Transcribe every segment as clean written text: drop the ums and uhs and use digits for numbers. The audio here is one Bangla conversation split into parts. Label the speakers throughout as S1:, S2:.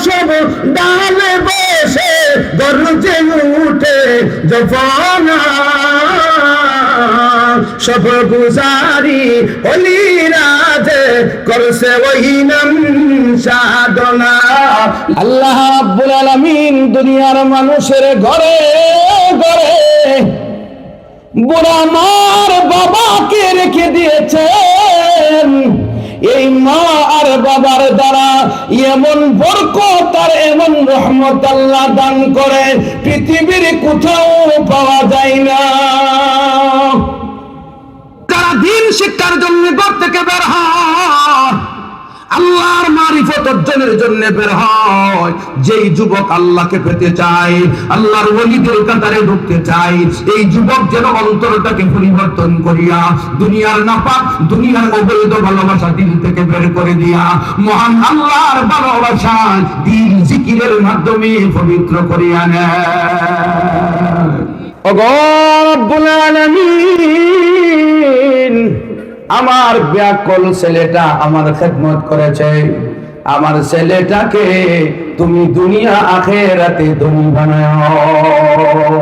S1: সব ডালে বসে গর্জে উঠে জফনা সব গুজারি অলিরাজে করছে ওই নাম সাধনা। আল্লাহ রাব্বুল আলামিন দুনিয়ার মানুষের ঘরে ঘরে বুড়া মার বাবাকে রেখে দিয়েছেন। এই মা আর বাবার দ্বারা এমন বরকত আর এমন রহমত আল্লাহ দান করে পৃথিবীর কোথাও পাওয়া যায় না। যারা দিন শিক্ষার জন্য ঘর থেকে বের হয়, আল্লাহর মারিফত অর্জনের জন্য বের হয়, যেই যুবক আল্লাহকে পেতে চায়, আল্লাহর ওলিদের কাতারে ঢুকতে চায়, এই যুবক যেন অন্তরটাকে পরিবর্তন করিয়া দুনিয়ার নাপাক দুনিয়ার অবৈধ ভালোবাসা দিল থেকে বের করে দিয়া মহান আল্লাহর ভালোবাসা দিল জিকিরের মাধ্যমে পবিত্র করিয়া নেয়। ওগো রব্বুল আলামিন, আমার ব্যাকুল ছেলেটা আমার খেদমত করেছে, আমার ছেলেটাকে তুমি দুনিয়া আখিরাতে ধনী বানাও।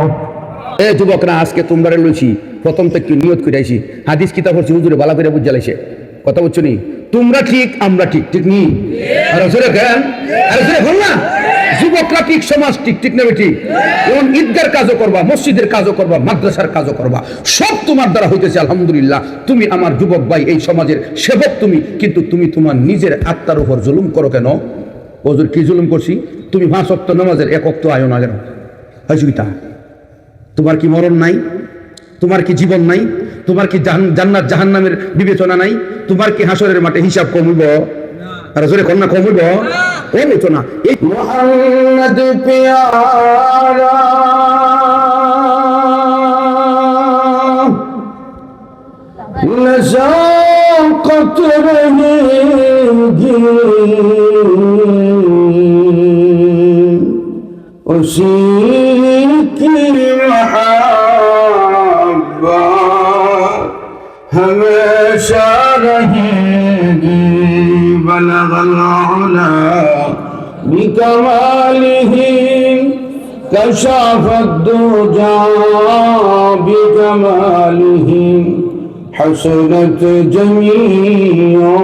S1: এ যুবকরা, আজকে তোমরা লইছি প্রথম থেকে নিয়ত করে আইছি, হাদিস কিতাব পড়ছি, হুজুরে ভালো করে বুঝাইছে, কথা বলছো নি? তোমরা ঠিক, আমরা ঠিক, ঠিক নি? আরে জোরে কেন? আরে জোরে বল না। যুবকরা ঠিক, সমাজ ঠিক, ঠিক না বেটি? এবং ঈদগার কাজও করবা, মসজিদের কাজও করবা, মাদ্রাসার কাজও করবা, সব তোমার দ্বারা হইতেছে। আলহামদুলিল্লাহ, তুমি আমার যুবক ভাই, এই সমাজের সেবক তুমি, কিন্তু তুমি তোমার নিজের আত্মার উপর জুলুম করো কেন? ওজুর কি জুলুম করছি? তুমি 5 ওয়াক্ত নামাজের 1 ওয়াক্ত আয়ো না কেন? হাজুইতা, তোমার কি মরণ নাই? তোমার কি জীবন নাই? তোমার কি জান্নাত জাহান্নামের বিবেচনা নাই? তোমার কি হাসরের মাঠে হিসাব কমিব? আর জোরে কন্যা কমিব? এই তো না। এই মুহাম্মদ পিয়ারা নজাকত রহেগি উसी की मोहब्बत हमेशा रहेगी। बलगल उला बिकमालिही कशाफत दुजा बिकमालिही हसनत जमीओ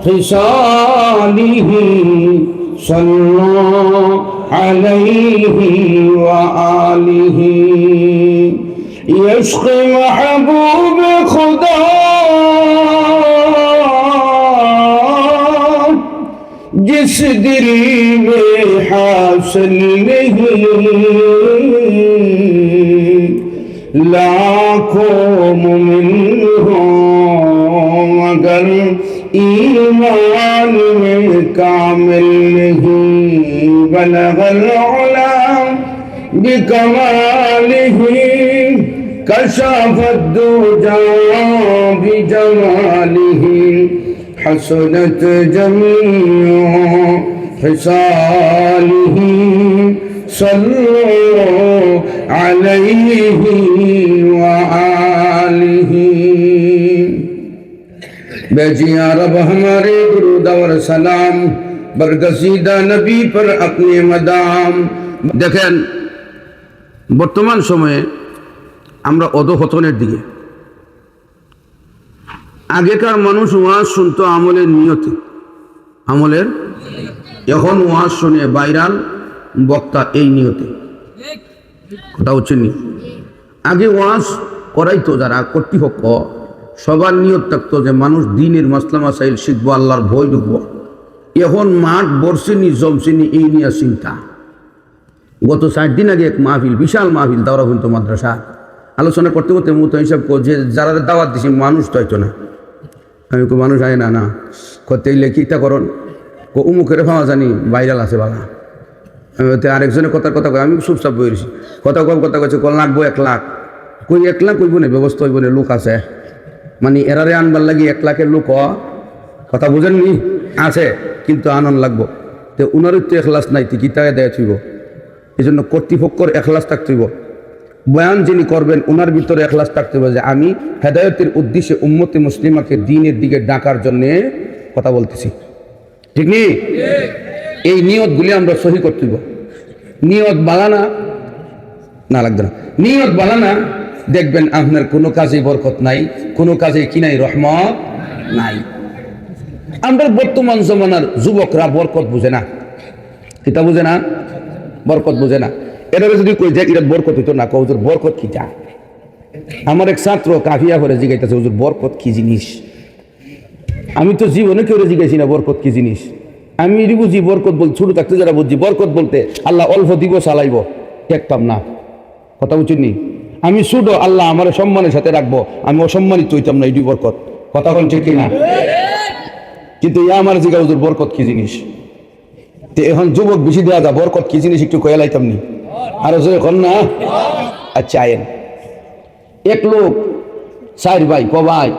S1: खिसालिही सल्लु अलैहि व आलिहि। इश्क़ महबूब खुदा जिस दिल में हासिल नहीं, लाखों मुमिन हो मगर ईमान में कामिल नहीं। बलगल उला बिकमालिही कशाफत दुजा बिजमालिही हसनत जमीओ खिसालिही सल्लु अलैहि व आलिहि। बेजिया रब हमारे दुरूद और सलाम बरगसीदा नबी पर अपने मदाम। देखें बर्तमान समय আমরা অধঃপতনের দিকে। আগেকার মানুষ ওয়াজ শুনতো আমলের নিয়তে, আমলের, এখন ওয়াজ শুনে ভাইরাল বক্তা এই নিয়তে, কথা হচ্ছে নি? আগে ওয়াজ করাইতো যারা কর্তৃপক্ষ, সবার নিয়ত থাকতো যে মানুষ দিনের মাসলা মাসাইল শিখবো, আল্লাহর ভয় ঢুকবো। এখন মাঠ বর্ষেনি জমছেনি এই নিয়ে চিন্তা। গত 60 দিন আগে এক মাহফিল, বিশাল মাহফিল, দাওরা কিন্তু মাদ্রাসা, আলোচনা করতে করতে মতো হিসাব যে যারা দাওয়াত দিছি মানুষ তো হয়তো না। আমি কো মানুষ আয় না, না করতে এলে কীটা করন, উমুকের ভাবা জানি ভাইরাল আছে বালা। আমি আরেকজনের কথার কথা কই, আমি চুপচাপ বইছি, কথা কইছে কল লাগবো 1 লাখ। কই 1 লাখ কইব না, ব্যবস্থা হইব না, লোক আছে, মানে এরারে আনবার লাগি 1 লাখের লোক, কথা বুঝেননি, আছে কিন্তু আনন্দ লাগবো। তো উনারও তো এখলাস নাই, তো কীটা দেয় থইব। এই জন্য কর্তৃপক্ষর এখলাস থাকতে হইব। বয়ান যিনি করবেন ওনার ভিতরে এখলাস থাকতে হবে যে আমি হেদায়েতের উদ্দেশ্যে উম্মতে মুসলিমাকে দ্বীনের দিকে ডাকার জন্যে কথা বলতেছি, ঠিক নেই? এই নিয়তগুলি আমরা সহি করতে হইব। নিয়ত বালানা না লাগবে না, নিয়ত বালানা, দেখবেন আপনার কোনো কাজে বরকত নাই, কোনো কাজে কি নাই, রহমত নাই। আমরা বর্তমান জমানার যুবকরা বরকত বুঝে না, কিতা বুঝে না, বরকত বুঝে না। এটা যদি কই যায় এটা বরকত হইতো না, হুজুর বরকত কি যা। আমার এক ছাত্র কাফিয়া করে জিগাইতেছে, হুজুর বরকত কি জিনিস। আমি তো জীবনে কেউ জিজ্ঞাসি না বরকত কি জিনিস। আমি বুঝি বরকত বল, ছোট থাকতে যারা বুঝছি বরকত বলতে আল্লাহ অল্প দিব চালাইব, দেখতাম না। কথা বুঝিনি, আমি ছোট, আল্লাহ আমার সম্মানের সাথে রাখবো, আমি অসম্মানিত হইতাম না, এটি বরকত। কথা বল ঠিক কিনা? কিন্তু ইয়া আমার জিগা হুজুর বরকত কি জিনিস। তো এখন যুবক বেশি দেওয়া যা, বরকত কি জিনিস একটু কয়ে লাইতাম নি, আরো যে এখন না। আচ্ছা আয়েন, এক লোক চার ভাই, ক ভাই?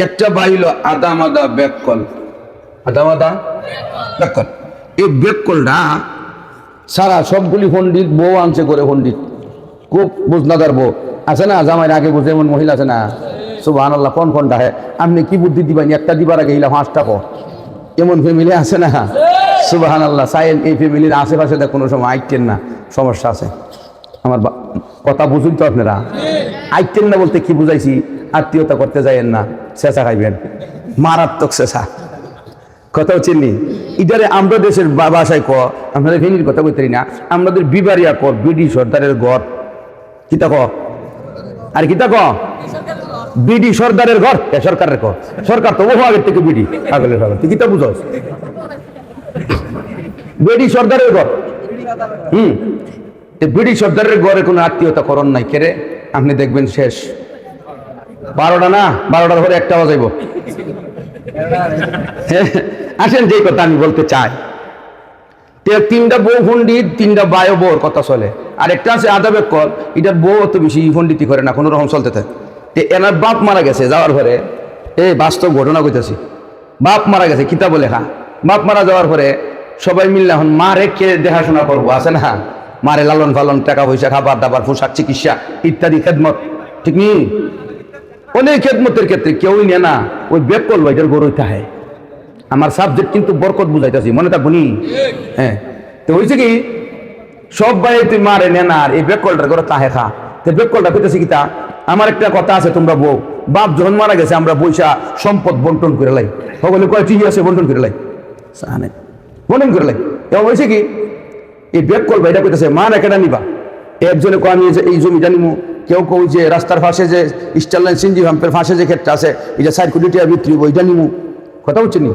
S1: একটা ভাই হলো আদাম আদা বেককল, আদাম আদা বেককল। এই বেককলটা সারা সবগুলি পণ্ডিত বউ আনছে করে, পণ্ডিত খুব বুঝনাদার বউ আছে না, জামাইয়ের আগে বুঝে এমন মহিলা আছে না, সুবহানাল্লাহ। কোন কোনটা হে আপনি কি বুদ্ধি দিবেন, একটা দিবার আগে হিলা 5টা কো, এমন ফ্যামিলি আছে না, সুবহানাল্লাহ। সাইন এই ফ্যামিলির আশেপাশে কোনো সময় আইটেন না, সমস্যা আছে। আমার কথা বুঝুন তো আপনারা, আইটেন না বলতে কি বুঝাইছি, আত্মীয়তা করতে যাইয়েন না, চেঁচা খাইবেন, মারাত্মক চেঁচা। কথা হচ্ছে নি, ইদারে আমরা দেশের বাসায় ক, আপনাদের ফ্যামিলির কথা বলতে না, আমাদের বিবারিয়া ক, বিডি সর্দারের ঘর, কিতা ক, আর কিতা ক, বিডি সর্দারের ঘর, সরকারের ক, সরকার তো বহু আগের থেকে বিডি আগলের ভাগ, তুই কিতা বুঝস, বিডি সর্দারের ঘর। বিডি সর্দারের ঘরে কোনো আত্মীয়তা করণ নাই, কেরে আপনি দেখবেন শেষ 12টা না, 12টার পরে 1টা বাজাইব। আসেন, যে কথা আমি বলতে চাই, 3টা বউ পণ্ডিত, 3টা বায়ো বউর কথা চলে, আর একটা আছে আদা বেকল, এটার বউ অত বেশি পণ্ডিতি করে না, কোনো রকম চলতে থাকে। এনার বাপ মারা গেছে, যাওয়ার পরে এই বাস্তব ঘটনা কইতেছি, বাপ মারা গেছে, কিতাব লেখা। বাপ মারা যাওয়ার পরে সবাই মিললে এখন মারে কে দেখাশোনা করবো, আছে না, মারে লালন পালন, টাকা পয়সা, খাবার দাবার, পোশাক, চিকিৎসা ইত্যাদি খেদমত, ঠিক নি, অনেক খেদমতের ক্ষেত্রে কেউই নেয় না, ওই বেকল এটার গরু থাকে। আমার সাবজেক্ট কিন্তু বরকত বুঝাইতেছি, মনে থাকবো নি। হ্যাঁ, তো হয়েছে কি, সব ভাই তুই মারে নে না, আর এই বেকলটার করে তাহে খা। তো বেকলটা কইতেছি কি, তা আমার একটা কথা আছে, তোমরা বউ বাপ যখন মারা গেছে আমরা বৈশা সম্পদ বন্টন করে লাই, সকলে কয় ঠিক আছে বন্টন করে লাই, বন্টন করে লাই। এবং হয়েছে কি, এই বেকল ভাইটা কইতেছে মা না কেনা নিবা, একজনে কয় আমি এই জমিটা নিমু, কেউ কেউ যে রাস্তার পাশে যে স্টার লাইন সিনজি পাম্পের পাশে যে ক্ষেত্রে আছে, এটা 4 কোটি টাকা বিক্রি ওইটা নিমু। কথা হচ্ছে নি,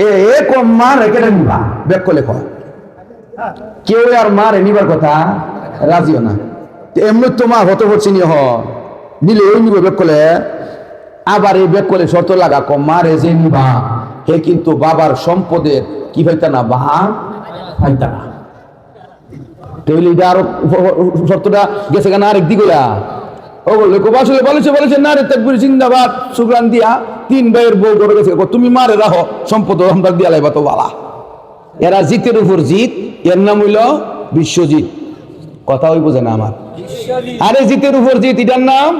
S1: এ কম মা রেখে নিবা, বেকলে কয় কেউ আর মারে নিবার কথা রাজিও না। এমনি তো মা হতে হচ্ছে নি, নিলে ওই নিব বেকলে। আবার এই বেকলে শর্ত লাগা, কম মারে যে নিবা হে কিন্তু বাবার সম্পদের কি হইতা না, ভাগ হইতা না। আরো শর্তটা গেছে কেন আরেক দিকে, ও বললে আসলে বলেছে না রে তাকবীর জিন্দাবাদ সুগ্রান দিয়া 3 ভাইয়ের বউ করে গেছে, তুমি মারে রাখো, সম্পদ আমরা দিয়া লাইবা তো বালা। এরা জিতের উপর জিত, এর নাম হইল বিশ্বজিৎ। কথা ওই বোঝে না আমার, আরে জিতের উপর জিত, এটার নাম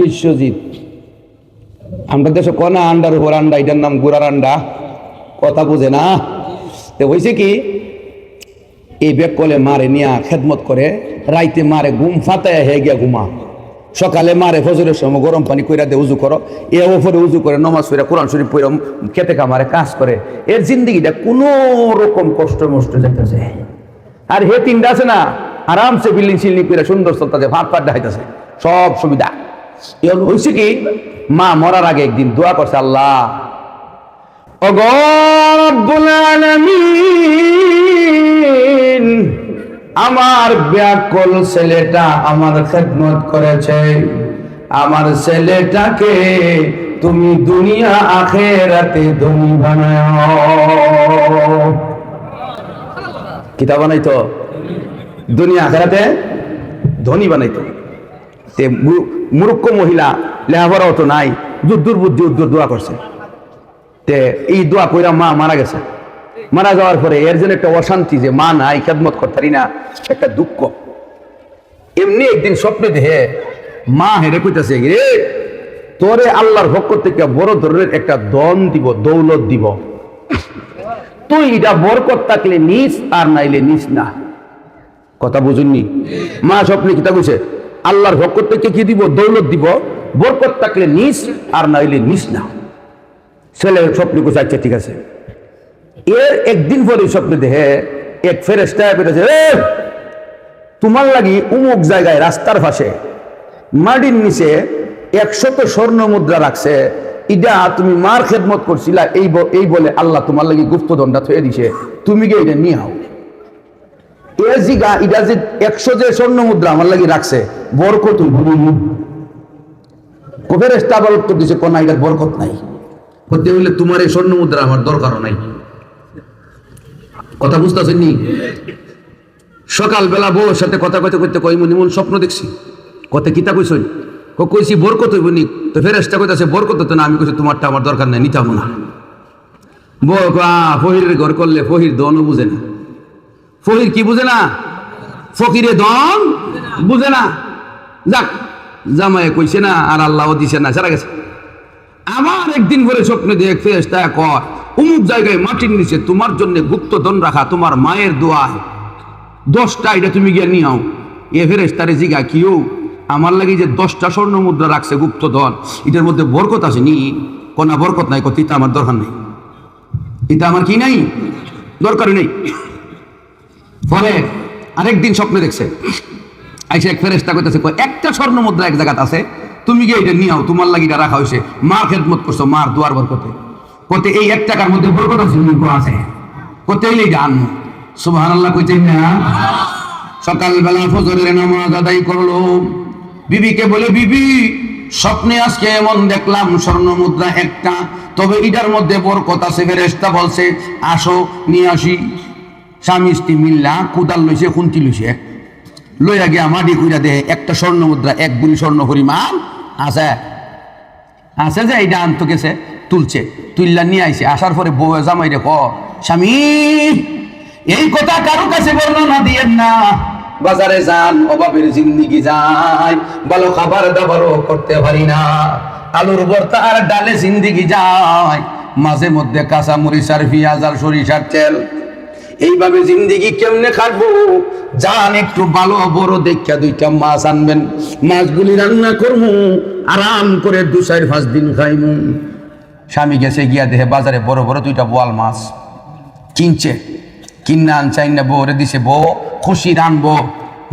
S1: বিশ্বজিৎ। আমরা দেশে কনা আন্ডার উপর আন্ডা, এটার নাম গুড়ার আন্ডা। কথা বোঝে না। তো হয়েছে কি, এই বেকলে মারে নিয়া খেদমত করে, রাইতে মারে ঘুম ফাতায় হে গিয়া ঘুমা, সকালে মারে ফজরের সময় গরম পানি কইরা দে উজু করো, এ ওপরে উজু করে নমাজ পড়ে কোরআন শরীফ পড়ে খেতে কামারে কাজ করে। এর জিন্দগিটা কোনো রকম কষ্ট মষ্ট যাইতেছে। আর হে 3টা আছে না, আরামসে বিল্ডিং সিল্ডিং করে সুন্দর চলতেছে, ভাত ফাট দেখাইতেছে, সব সুবিধা। এখন হয়েছে কি, মা মরার আগে একদিন দোয়া করছে, আল্লাহ ওগো রব্বুল আলামিন, আমার ব্যাকুল ছেলেটা আমার খেদমত করেছে, আমার ছেলেটাকে তুমি দুনিয়া আখিরাতে ধনী বানাও। কিতাব বানাইতো, দুনিয়া আখিরাতে ধনী বানাইতো। তে মূর্খ মহিলা, লেখাপড়াও তো নাই, যুদ্ধর বুদ্ধি উদ্দুর দোয়া করছে। তে এই দোয়া কইরা মা মারা গেছে। মারা যাওয়ার পরে এর জন্য একটা অশান্তি, যে মা নাই, খেদমত করতারি না, একটা দুঃখ। এমনি একদিন স্বপ্নে দেখে মা হেরে কইতাছে, রে তোরে আল্লাহর পক্ষ থেকে বড় ধরনের একটা ধন দিব, দৌলত দিব। তুই এটা বরকত থাকলে নিস আর নাইলে নিস না। কথা বুঝুননি? মা স্বপ্নে কিতা কইছে, আল্লাহর পক্ষ থেকে কি দিব? দৌলত দিব। বরকত থাকলে নিস আর নাইলে নিস না। ছেলে স্বপ্নে কইছে আচ্ছা ঠিক আছে। এর একদিন পরে স্বপ্নে দেখে এক ফেরেশতা বেরোছে, তোমার লাগি উমুক জায়গায় রাস্তার পাশে মাটির নিচে 100 স্বর্ণ মুদ্রা রাখছে, ইটা তুমি মার খেদমত করছিলা এই বলে আল্লাহ তোমার লাগি গুপ্তধনটা থয়ে দিছে, তুমি গিয়ে এটা নিয়ে আও। এটা যে 100 যে স্বর্ণ মুদ্রা আমার লাগি রাখছে, বরকত ফেরেশতা বল উত্তর দিছে, কোন এটার বরকত নাই। করতে হইলে তোমার এই স্বর্ণ মুদ্রা আমার দরকারও নাই। কথা বুঝতেছেন নি? সকালবেলা বউর সাথে কথা কইতে কইতে কই মন স্বপ্ন দেখছি। কত কিতা কইছই? কইছি বরকত হইব নি। তো ফেরেশতা কইতাছে বরকত তো না। আমি কইছি তোমারটা আমার দরকার নাই, নিতাম না। বউ ফহিরের ঘর করলে ফহির দনও বুঝে না। ফহির কি বুঝে না? ফকিরে দন বুঝে না। যাক, জামাই কইছে না আর আল্লাহও দিছে না, সারা গেছে। আমার একদিন পরে স্বপ্নে দেখ ফেরেশতা কয়, অমুক জায়গায় মাটির নিচে তোমার জন্য গুপ্তধন রাখা, তোমার মায়ের দোয়ায় 10টা, এটা তুমি গিয়ে নিয়ে আও। এ ফেরেশতারে জিগা কিও, আমার লাগে যে 10টা স্বর্ণ মুদ্রা রাখছে গুপ্তধন, এটার মধ্যে বরকত আছে নি? কোনা বরকত নাই। কত এটা আমার দরকার নেই, এটা আমার কি নাই, দরকারই নেই। পরে আরেকদিন স্বপ্নে দেখছে, আইসা এক ফেরেশতা কইতাছে, একটা স্বর্ণ মুদ্রা এক জায়গাতে আছে, তুমি গিয়ে এটা নিয়ে আও, তোমার লাগি এটা রাখা হয়েছে, মার খেদমত করছো, মার দুয়ার বরকতে। কতে এই 1 টাকার মধ্যে বরকত আছে, কতে এই গান সুবহানাল্লাহ কইতে না। সকালবেলা ফজরের নামাজ আদায় করলো, বিবিকে বলে, বিবি স্বপ্নে আজকে এমন দেখলাম স্বর্ণ মুদ্রা একটা, তবে এটার মধ্যে বরকত আছে। ফেরেশতা বলছে আসো নিয়ে আসি। স্বামী স্ত্রী মিল্লা কুদাল লইছে, খুন্তি লইছে, লইয়া গিয়া মাটি কইরা দেহে একটা স্বর্ণ মুদ্রা 1 বুড়ি স্বর্ণ পরিমাণ আছে। আছে যে এইটা আনতো গেছে, তুলছে, তুললা নিয়ে আইছে। আসার পরে বউ জামাই রে স্বামী এই কথা কারো কাছে বর্ণনা দিয়েন না, বাজারে যান, অভাবের জিন্দিগি যায়, ভালো খাবার দাবারও করতে পারি না, আলুর ভর্তা আর ডালে জিন্দিগি যায়, মাঝে মধ্যে কাঁচা মরিচ আর পেঁয়াজ আর সরিষার তেল, এইভাবে জিন্দিগি কেমনে খাটবো? যান একটু ভালো বড় দেখা 2টা মাছ আনবেন, মাছগুলি রান্না করবো, আরাম করে 2-4-5 দিন খাইমু। স্বামী গেছে, গিয়া দেহে বাজারে বড় বড় 2টা বোয়াল মাছ কিনছে, কিনা আনচাই না, বউরে দিছে, বউ খুশি রানবো,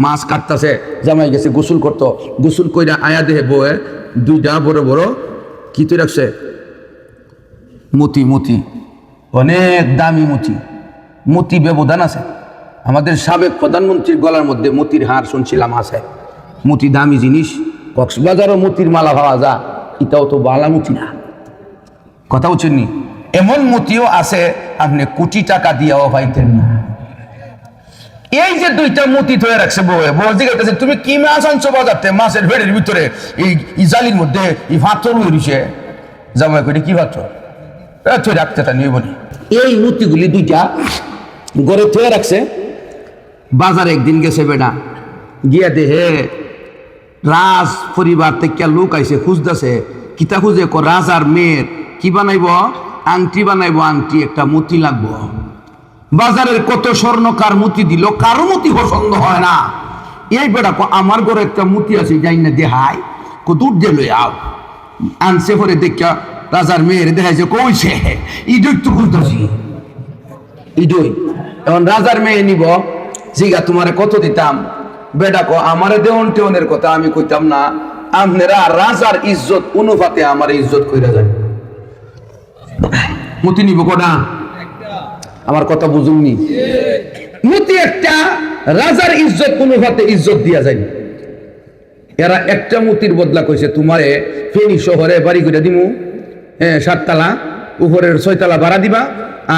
S1: মাছ কাটতেছে। জামাই গেছে গোসল করতো, গোসল কইরা আয়া দেহে বউয়ে 2টা বড় বড় কি তুই রাখছে, মতি, অনেক দামি মতি ব্যবধান আছে। আমাদের সাবেক প্রধানমন্ত্রীর গলার মধ্যে মতির হার শুনছিলাম আছে। মতি দামি জিনিস, কক্সবাজারও মতির মালা পাওয়া যা, এটাও তো বালা মতি না। কথা বুঝছেননি? এমন মতিও আছে আপনি কোটি টাকা দিয়েও পাইতেন না। এই যে 2টা মতি ধরে রাখছে বউয়ে, বউ জিজ্ঞাসা, তুমি কি মাছ আনছো বাজারতে? মাছের ভেড়ের ভিতরে এই জালির মধ্যে এই পাথর উড়িছে। জামাই কইলে কি পাথর? তুই রাখতে তা নিয়ে বলি। এই মতিগুলি 2টা গড়ে থয়ে রাখছে। বাজারে একদিন গেছে বেটা, গিয়া দেহে রাজ পরিবার থেকে লোক আইছে, খুঁজতেছে, কিতা খুঁজে, রাজার মেয়ের কি বানাইব, আংটি বানাইব, আংটি একটা মতি লাগবো। বাজারের কত স্বর্ণকার মতি দিল, কারো মতি পছন্দ হয় না। এই বেটা আমার ঘরে একটা মতি আছে, যাই না দেহাই, দূর দিয়ে লই আও। আনছে পরে দেখা রাজার মেয়ের দেখাইছে, কইছে ইডই তো খুঁজতেছি, ইডই। এখন রাজার মেয়ে নিব, জিগা তোমারে কত দিতাম? বেটা আমারে দেওয়ন টেওনের কথা আমি কইতাম না, আপনারা রাজার ইজ্জত অনুপাতে আমার ইজ্জত কইরা যায়। মতি নিব কটা? আমার কথা বুঝুননি? মতি একটা, রাজার ইজ্জত অনুপাতে ইজ্জত দিয়া যায়। এরা একটা মতির বদলা কইছে তোমারে ফেনী শহরে বাড়ি করে দিমু, 7 তালা, উপরের 6 তালা ভাড়া দিবা,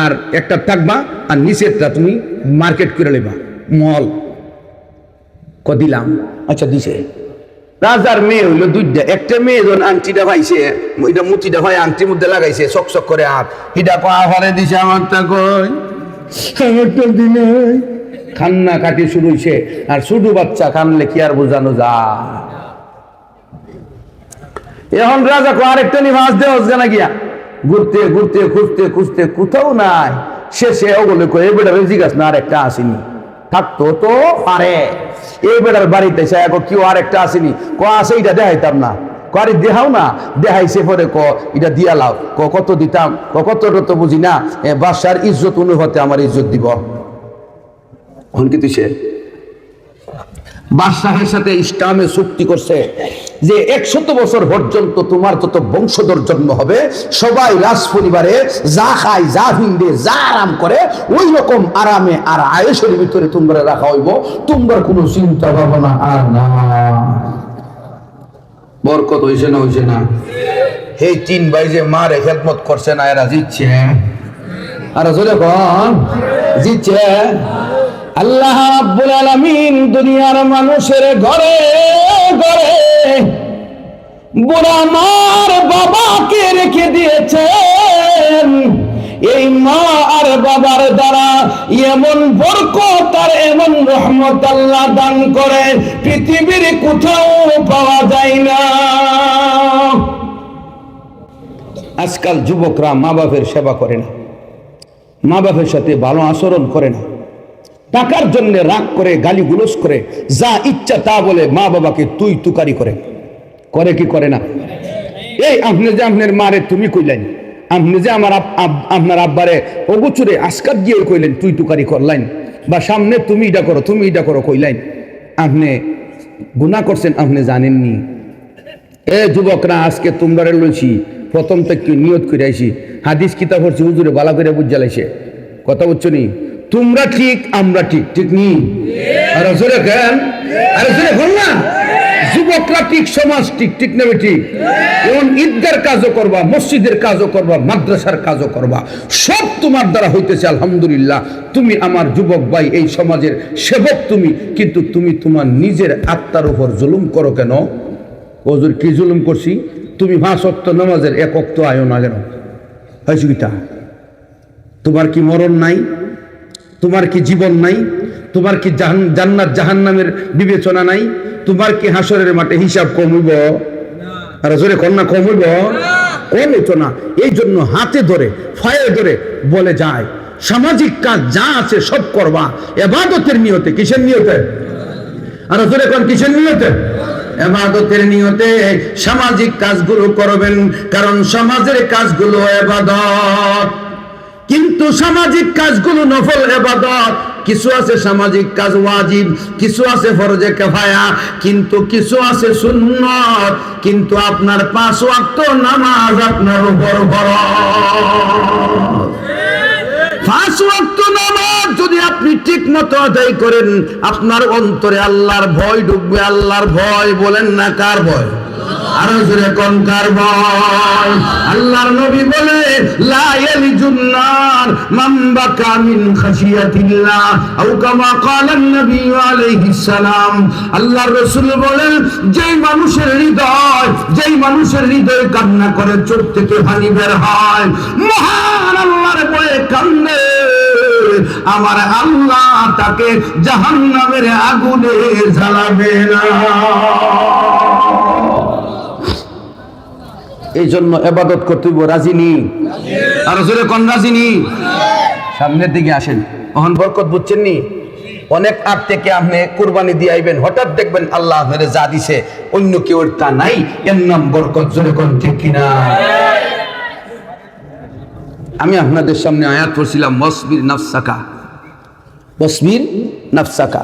S1: আর একটা থাকবা, আর নিচেরটা তুমি মার্কেট করে নেবা, মল। দিলাম, আচ্ছা দিছে। রাজার মেয়ে হইলো 2টা, একটা মেয়ে যখন আংটিটা পাইছে, এটা মুতিটা ভাই আংটির মধ্যে লাগাইছে, চকচক করে হাত, এটা পাহাড়ে দিছে, আমারটা কই, আমারটা দিলে কান্না কাটি শুরু হইছে। আর ছোট বাচ্চা কানলে কি আর বোঝানো যায়? এখন রাজা আরেকটা নি মাছ দেওয়া না গিয়া, ঘুরতে খুঁজতে কোথাও নাই। শেষে ওগুলো কয়ে বেটার জিজ্ঞাস না আর একটা আসেনি, থাকতো তো পারে। এই বেটার বাড়িতে সে কেউ আর একটা আসেনি, আসে এটা দেখাইতাম না, আরে দেখাও না, দেখাইছে পরে এটা দিয়া লাও, কত দিতাম, কতটা তো বুঝি না, বাদশার ইজ্জত অনুভূতে আমার ইজ্জত দিব। কিন্তু সে বাদশাহের সাথে ইসলামে চুক্তি করছে যে 100 বছর পর্যন্ত তোমার যত বংশধর জন্ম হবে সবাই রাজ পরিবারে যা খায়, যা ভিন্দে, যা আরাম করে ওই রকম আরামে আর আয়েশের ভিতরে তোমরা রাখা হইব, তোমরা কোনো চিন্তা ভাবনা আর না। বরকত হইছে না, হইছে না? এই 3 ভাই যে মারে খেদমত করছে না, এরা জিতছে, আর জোরে কোন জিতছে? আল্লাহ রাব্বুল আলামিন দুনিয়ার মানুষের ঘরে ঘরে বুড়া মার বাবাকে রেখে দিয়েছেন। এই মা আর বাবার দ্বারা এমন বরকত আর এমন রহমত আল্লাহ দান করে পৃথিবীর কোথাও পাওয়া যায় না। আজকাল যুবকরা মা বাপের সেবা করে না, মা বাপের সাথে ভালো আচরণ করে না, টাকার জন্য রাগ করে, গালিগুলোজ করে, যা ইচ্ছা তা বলে মা বাবাকে তুই তুকারি করে কি করে না? এই আপনি যে আপনার মারে তুমি কইলেন, আপনি যে আপনার আব্বারে অগুচুরে আজকাল গিয়ে কইলেন তুই তুকারি করলেন, বা সামনে তুমি এটা করো কইলেন, আপনি গুনাহ করছেন, আপনি জানেননি। এ যুবকরা, আজকে তোমরা লইছি প্রথম থেকে নিয়ত করে আইছি, হাদিস কিতাব হচ্ছে হুজুরে বালা করে বুঝালাইছে, কথা বুঝছো নি? তোমরা ঠিক, আমরা ঠিক, ঠিক নি? আর জোরে কেন? আরে জোরে বল না। যুবকরা ঠিক, সমাজ ঠিক, ঠিক না ঠিক? এখন ঈদগার কাজও করবা, মসজিদের কাজও করবা, মাদ্রাসার কাজও করবা, সব তোমার দ্বারা হইতেছে আলহামদুলিল্লাহ। তুমি আমার যুবক ভাই, এই সমাজের সেবক তুমি, কিন্তু তুমি তোমার নিজের আত্মার উপর জুলুম করো কেন? হুজুর কি জুলুম করছি? তুমি 5 ওয়াক্ত নামাজের 1 ওয়াক্ত আয়ো না কেন? হয়েছে কি তা? তোমার কি মরণ নাই? তোমার কি জীবন নাই? তোমার কি জান্নাত জাহান্নামের বিবেচনা নাই? তোমার কি হাসরের মাঠে হিসাব কম হইব? আর জোরে কন্যা কম হইব? কম হইতো না। এই জন্য হাতে ধরে ফায়ে ধরে বলে যায়, সামাজিক কাজ যা আছে সব করবা ইবাদতের নিয়তে। কিসের নিয়তে? আর জোরে কোন কিসের নিয়তে? ইবাদতের নিয়তে সামাজিক কাজগুলো করবেন, কারণ সমাজের কাজগুলো ইবাদত। কিন্তু সামাজিক কাজগুলো নফল ইবাদত। কিছু আছে সামাজিক কাজ ওয়াজিব, কিছু আছে ফরজে কিফায়া, কিন্তু কিছু আছে সুন্নাত। কিন্তু আপনার 5 ওয়াক্ত নামাজ আপনার উপর ফরজ। 5 ওয়াক্ত নামাজ যদি আপনি ঠিক মতো আদায় করেন, আপনার অন্তরে আল্লাহর ভয় ঢুকবে। আল্লাহর ভয় বলেন না, কার ভয়? আর জোরে কোন কার ভয়? আল্লাহর নবী বলে, লা ইয়ালিজুন নার মান বাকা মিন খাশিয়াতিল্লাহ, আও কামা ক্বালান নবী আলাইহিস সালাম। আল্লাহর রাসূল বলেন, যেই মানুষের হৃদয় কান্না করে, চোখ থেকে পানি বের হয়, মহান আল্লাহর ভয়ে কান্দে, আমার আল্লাহ তাকে জাহান্নামের আগুনে জ্বালাবে না। এই জন্য ইবাদত করতে হইব। রাজি নি? আর জোরে কোন রাজি নি? সামনের দিকে আসেন। ওহন বরকত বুঝছেন নি? অনেক আগ থেকে আপনি কুরবানি দিয়ে আইবেন, হঠাৎ দেখবেন আল্লাহ আপনারে যা দিছে অন্য কেউ তা নাই, এর নাম বরকত। জোরে কোন ঠিক কিনা? আমি আপনাদের সামনে আয়াত পড়ছিলাম, ওয়াসবির নাফসাকা।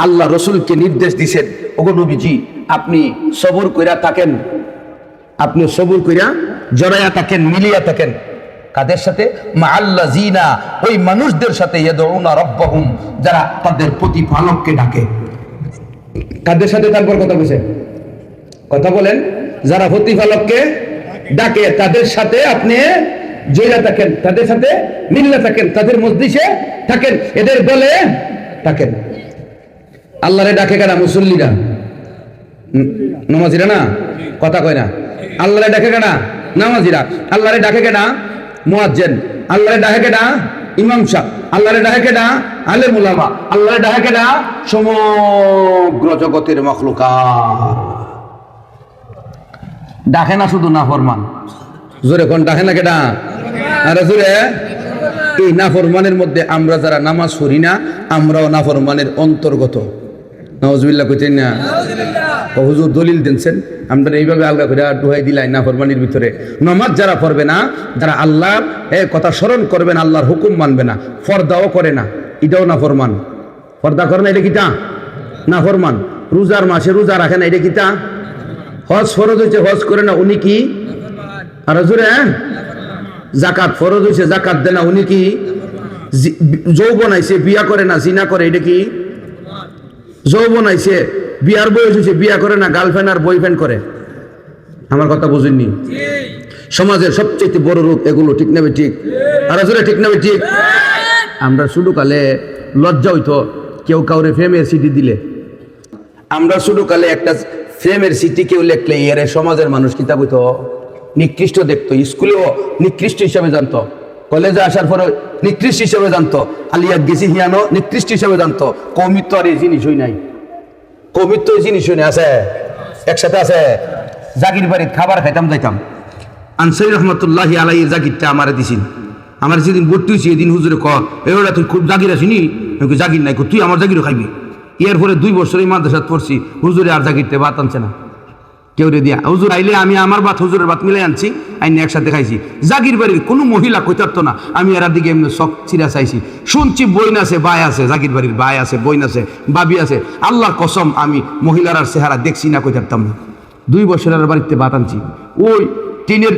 S1: আল্লাহ রাসূলকে নির্দেশ দিয়েছেন, ওগো নবীজি আপনি সবর কইরা থাকেন, আপনি সবর কইরা জড়াইয়া থাকেন, মিলিয়া থাকেন। কাদের সাথে? মাআল্লাযিনা, ওই মানুষদের সাথে, ইয়াদউনা রাব্বাহুম, যারা তাদের প্রতিপালককে ডাকে। কাদের সাথে তারপর কথা বলছে? কথা বলেন। যারা প্রতিপালককে ডাকে তাদের সাথে আপনি জড়িয়ে থাকেন, তাদের সাথে মিলিয়া থাকেন, তাদের মজলিসে থাকেন, এদের দলে থাকেন। আল্লাহরে ডাকে কারা? মুসল্লিরা, নামাজিরা না? কথা কয় না। আল্লাহরে ডাকে কেনা? নামাজিরা। আল্লাহরে ডাকে কেনা? মুয়াজ্জিন। আল্লাহরে ডাকে কেনা? ইমাম সাহেব। আল্লাহরে ডাকে কেনা? আলেম উলামা। আল্লাহরে ডাকে কেনা? সমগ্র জগতের মাখলুকাত। ডাকে না শুধু নাফরমান। জোরে কোন ডাকে না কেনা? আরে জোরে। এই নাফরমানের মধ্যে আমরা যারা নামাজ পড়ি না আমরাও নাফরমানের অন্তর্গত। নাউজুবিল্লাহ কইতেন না? হুজুর দলিল দিনছেন, আমরা এইভাবে আলগা করে ডুহাই দিলাই নাফরমানির ভিতরে। নামাজ যারা পড়বে না, যারা আল্লাহর কথা স্মরণ করবে না, আল্লাহর হুকুম মানবে না, পর্দাও করে না, এটাও নাফরমান। পর্দা করে না, এটা কিটা নাফরমান। রোজার মাসে রোজা রাখে না, এটা কিটা? হজ ফরজ হয়েছে, হজ করে না, উনি কি? আর হুজুরে জাকাত ফরজ হয়েছে, জাকাত দেয় না, উনি কি? যৌবন আইছে বিয়া করে না, জিনা করে, এটা কি? যৌবন আইছে বিয়ার বয়স হয়েছে, বিয়া করে না, গার্লফ্রেন্ড আর বয়ফ্রেন্ড করে। আমার কথা বুঝেননি? সমাজের সবচেয়ে বড় রূপ এগুলো, ঠিক না ঠিক? আর হুজুরে ঠিক না ঠিক? আমরা শুধু কালে লজ্জা হইতো কেউ কাউরে ফ্রেমের সিটি দিলে। আমরা শুধু কালে একটা ফ্রেমের সিটি কেউ লেখলে এর সমাজের মানুষ কিতাব হইতো নিকৃষ্ট দেখতো, স্কুলেও নিকৃষ্ট হিসাবে জানতো, কলেজে আসার পরে নিকৃষ্ট হিসাবে জানতো, আলিয়া গেছি হিয়ানো নিকৃষ্ট হিসাবে জানতো। কৌমিত্ব আর এই জিনিসই নাই, কৌমিত্ব এই জিনিসই নেই। আছে একসাথে আছে। জাগির বাড়ির খাবার খাইতাম, যাইতাম। আনসারি রহমতুল্লাহি আলাইহির জাগিরটা আমারে দিছিন। আমার যেদিন ভর্তি হয়েছি এদিন হুজুরে এরা তুই খুব জাগির আসিনি? জাগির নাই, তুই আমার জাগিরও খাইবি। এর পরে 2 বছর এই মাদ্রাসাত পড়ছি, হুজুরে আর জাগিরতে ভাত আনছে না, কেউ রে দিয়া। হুজুর আইলে আমি আমার ভাত হুজুরের ভাত মিলাই আনছি, আইনি একসাথে খাইছি। জাগির বাড়ির কোনো মহিলা কইতারতো না, আমি এর দিকে এমনি শখ চিরা চাইছি। শুনছি বইন আছে, বাই আছে, জাগির বাড়ির বাই আছে, বইন আছে, বাবি আছে। আল্লাহর কসম আমি মহিলার আর চেহারা দেখছি না, কইতারতাম না। 2 বছরের বাড়িতে ভাত আনছি, ওই টিনের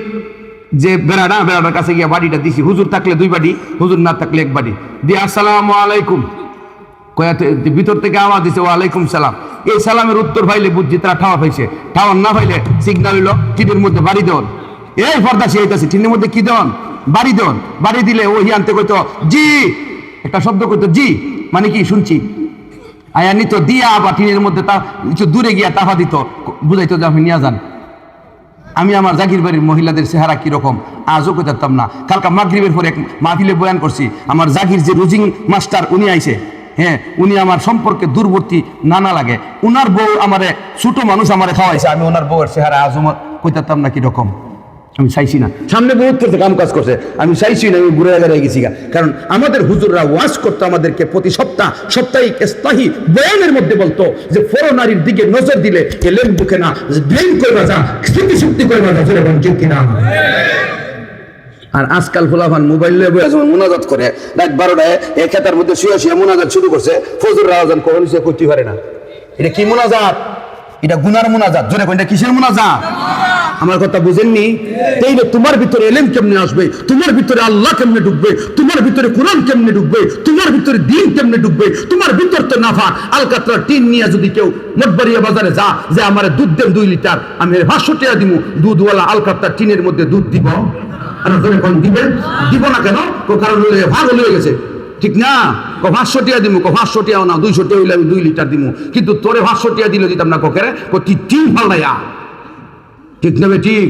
S1: যে বেড়াটার কাছে গিয়া বাড়িটা দিছি। হুজুর থাকলে 2 বাড়ি, হুজুর না থাকলে 1 বাড়ি দিয়ে আসসালামু আলাইকুম ভিতর থেকে আওয়াজ দিছে ওয়ালাইকুম সালাম। এই সালামের উত্তর পাইলে বুঝছি তারা ঠাওয়া পাইছে, ঠাওয়ার না পাইলে সিগনাল হইল টিনের মধ্যে বাড়ি দেন। এই ফর্দা সে হইতাছে টিনের মধ্যে কি দেন? বাড়ি দেন। বাড়ি দিলে ওই আনতে কইতো জি, একটা শব্দ কইতো জি, মানে কি শুনছি, আয়া নিত দিয়া আবার টিনের মধ্যে তা কিছু দূরে গিয়া তাফা দিত, বুঝাইতো যে আপনি নিয়ে যান। আমি আমার জাগির বাড়ির মহিলাদের চেহারা কিরকম আজও কইতাম না। কালকা মাগরিবের পরে এক মাহফিলে বয়ান করছি, আমার জাগির যে রুজিং মাস্টার উনি আইছে। হ্যাঁ, উনি আমার সম্পর্কে দূরবর্তী নানা লাগে। উনার বউ আমারে ছোট মানুষ আমারে খাওয়াইছে, আমি ওনার বউয়ের চেহারা আজও কইতাম না কিরকম। আমি চাইছি না, সামনে বহুত করতে কাম কাজ করছে, আমি চাইছি না, আমি ঘুরে গেলে গেছি গা। কারণ আমাদের হুজুররা ওয়াজ করতো আমাদেরকে প্রতি সাপ্তাহিক স্থায়ী বয়ানের মধ্যে বলতো যে ফরনারীর দিকে নজর দিলে এলেম বুকে না, ব্রেন করবা যা, স্মৃতিশক্তি করবা যা, যেরকম ঠিক কিনা। আর আজকাল ফুলাফান মোবাইল মোনাজাত করে রাত 12টায় এক খেতার মধ্যে শুয়ে মোনাজাত শুরু করছে। ফজর আজান কখন সে করতে পারে না। এটা কি মোনাজাত? এটা গুনার মোনাজাত। জোরে কোনটা কিসের মোনাজাত? আমার কথা বুঝেননি? তাইলে তোমার ভিতরে এলেম কেমনে আসবে, তোমার ভিতরে আল্লাহ কেমনে ঢুকবে, তোমার ভিতরে কোরআন কেমনে ঢুকবে, তোমার ভিতরে দ্বীন কেমনে ঢুকবে? তোমার ভিতর তো নাফা আলকাতরা টিন নিয়ে যদি কেউ মঠবাড়িয়া বাজারে যা যে আমার দুধ দেন 2 লিটার, আমি 500 টাকা দিব, দুধওয়ালা আলকাতরা টিনের মধ্যে দুধ দিব? দিবেন? দিব না কেন? কারণ ভাগল হয়ে গেছে, ঠিক না? 500 টাকা দিব, 500 টাকাও না, 200 টাকা হইলে আমি 2 লিটার দিব। কিন্তু তোরে 500 টাকা দিলে দিতাম না, কোকেরে তিন ফাল্লাইয়া, ঠিক না? ঠিক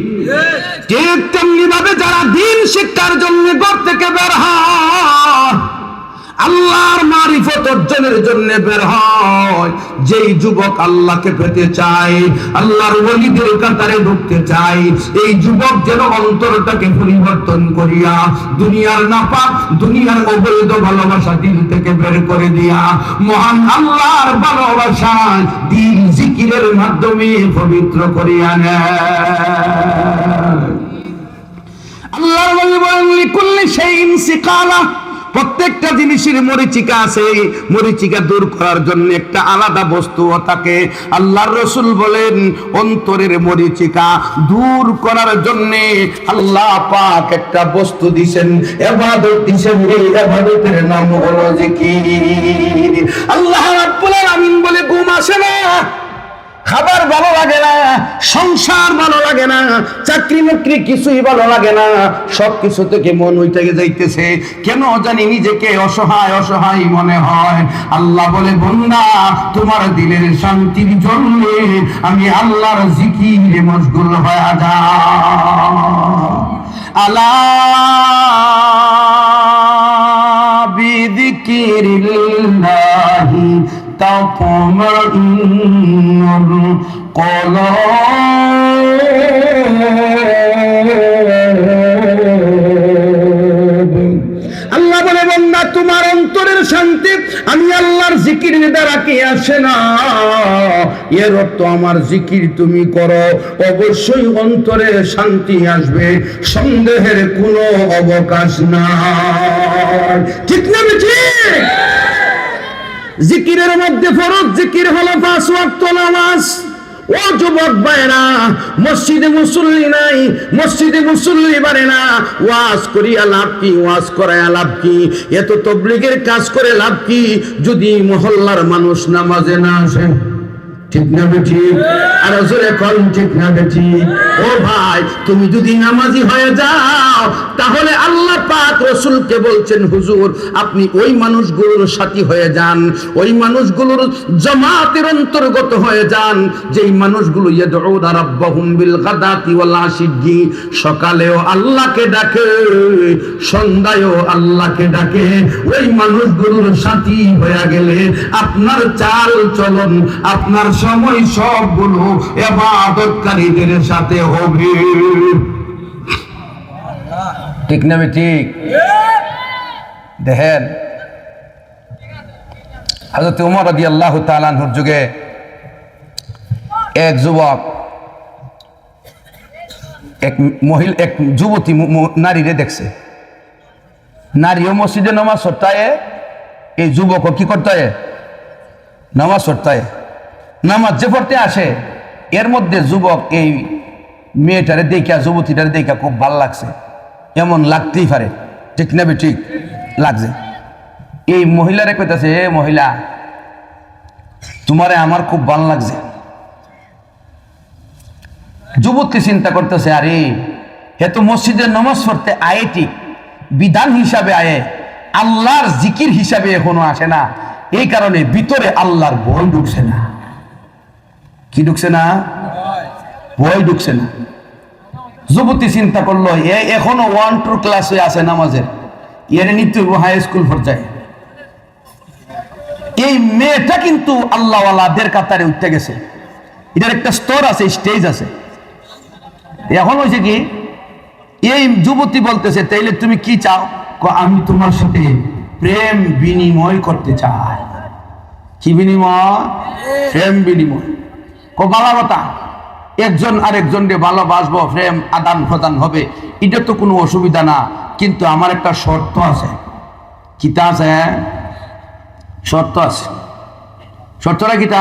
S1: ঠিক তেমনি ভাবে যারা দিন শিক্ষার জন্য ঘর থেকে বের হয়, আল্লাহর মারিফত অর্জনের জন্য বের হয়, যেই যুবক আল্লাহকে পেতে চায়, আল্লাহর ওলিদের কাতারে ঢুকতে চায়, এই যুবক যেন অন্তরটাকে পরিবর্তন করিয়া দুনিয়ার নাপাক, দুনিয়ার অবৈধ ভালোবাসা দিল থেকে বের করে দিয়া মহান আল্লাহর ভালোবাসা দিল জিকিরের মাধ্যমে পবিত্র করিয়া নেয়। আল্লাহর ওলি বলেন লিকুল্লি শাইইন সিকালা, প্রত্যেকটা জিনিসের মরিচিকা আছে, মরিচিকা দূর করার জন্য একটা আলাদা বস্তুও থাকে। আল্লাহর রাসূল বলেন অন্তরের মরিচিকা দূর করার জন্য আল্লাহ পাক একটা বস্তু দিবেন, ইবাদত দিবেন। এই ইবাদতের নাম হলো জিকির। আল্লাহ রাব্বুল আলামিন বলে ঘুম আসে না, খাবার ভালো লাগে না, সংসার ভালো লাগে না, চাকরি নকরি কিছুই ভালো লাগে না, সবকিছু থেকে মন উঠে যাইতেছে, কেন জানি নিজেকে অসহায় অসহায় মনে হয়। আল্লাহ বলে বান্দা তোমার দিলের শান্তির জন্য আমি আল্লাহর জিকিরে মশগুল হয়ে যাও। আলা বিযিকিরিল্লাহি তাতমাইন্নুল কুলূব। আল্লাহ শান্তি আমি আল্লাহর জিকির দ্বারা কি আসে না, এর অর্থ আমার জিকির তুমি করো, অবশ্যই অন্তরে শান্তি আসবে, সন্দেহের কোনো অবকাশ নাই। ঠিক না ঠিক? জিকিরের মধ্যে ফরজ জিকির হলো 5 ওয়াক্ত নামাজ। ও যুবক ভাইরা, মসজিদে মুসল্লি নাই, মসজিদে মুসল্লি বাড়ে না, ওয়াজ করিয়া লাভ কি, ওয়াজ করায়া লাভ কি, এত তাবলীগের কাজ করে লাভ কি যদি মহল্লার মানুষ নামাজে না আসে? ঠিক না ঠিক? আর জোরে কোন ঠিক না ঠিক? ও ভাই, তুমি যদি নামাজি হয়ে যাও তাহলে আল্লাহ পাক রাসূলকে বলছেন, হুজুর আপনি ওই মানুষগুলোর সাথী হয়ে যান, ওই মানুষগুলোর জামাতের অন্তর্গত হয়ে যান যেই মানুষগুলো ইয়াদউনা রাব্বাহুম বিল গাদাতি ওয়াল আশিয়্যি, সকালেও আল্লাহকে ডাকে, সন্ধ্যায়ও আল্লাহকে ডাকে। ওই মানুষগুলোর সাথী হয়ে গেলে আপনার চাল চলন, আপনার সময় সবগুলো ইবাদতকারীদের সাথে হবে। ঠিক না ঠিক? দেখেন হযরত ওমর রাদিয়াল্লাহু তাআলা আনহুর যুগে এক যুবক এক যুবতী নারীরে দেখছে। নারীও মসজিদে নামাজ পড়তায়, এই যুবকও কি করতায়? নামাজ পড়তায়। নামাজ যে পড়তে আসে এর মধ্যে যুবক এই মেয়েটারে দেখা, যুবতীটারে দেখা খুব ভালো লাগছে, এমন লাগতেই পারে। ঠিক না ঠিক? লাগছে। এই মহিলারে কইতাছে, এ মহিলা তোমারে আমার খুব ভালো লাগছে। যুবতী চিন্তা করতেছে, আরে হে তো মসজিদের নামাজ পড়তে আয়ে, ঠিক বিধান হিসাবে আয়ে, আল্লাহর জিকির হিসাবে এখনো আসে না, এই কারণে ভিতরে আল্লাহর ভয় ঢুকছে না। কি ঢুকছে না? ভয় ঢুকছে না। যুবতী চিন্তা করলো, এ এখনো 1-2 ক্লাসে আছে নামাজের, এর নিত্য হাই স্কুল পর্যায়ে। এই মেয়েটা কিন্তু আল্লাহওয়ালাদের কাতারে উঠতে গেছে, এটার একটা স্তর আছে, স্টেজ আছে। এখন হয়েছে কি, এই যুবতী বলতেছে, তাইলে তুমি কি চাও? আমি তোমার সাথে প্রেম বিনিময় করতে চাই। কি বিনিময়? প্রেম বিনিময়। ভালো কথা, একজন আরেকজনকে ভালোবাসবো, প্রেম আদান প্রদান হবে, এটা তো কোনো অসুবিধা না, কিন্তু আমার একটা শর্ত আছে। কিতা আছে? শর্ত আছে। শর্তটা কিতা?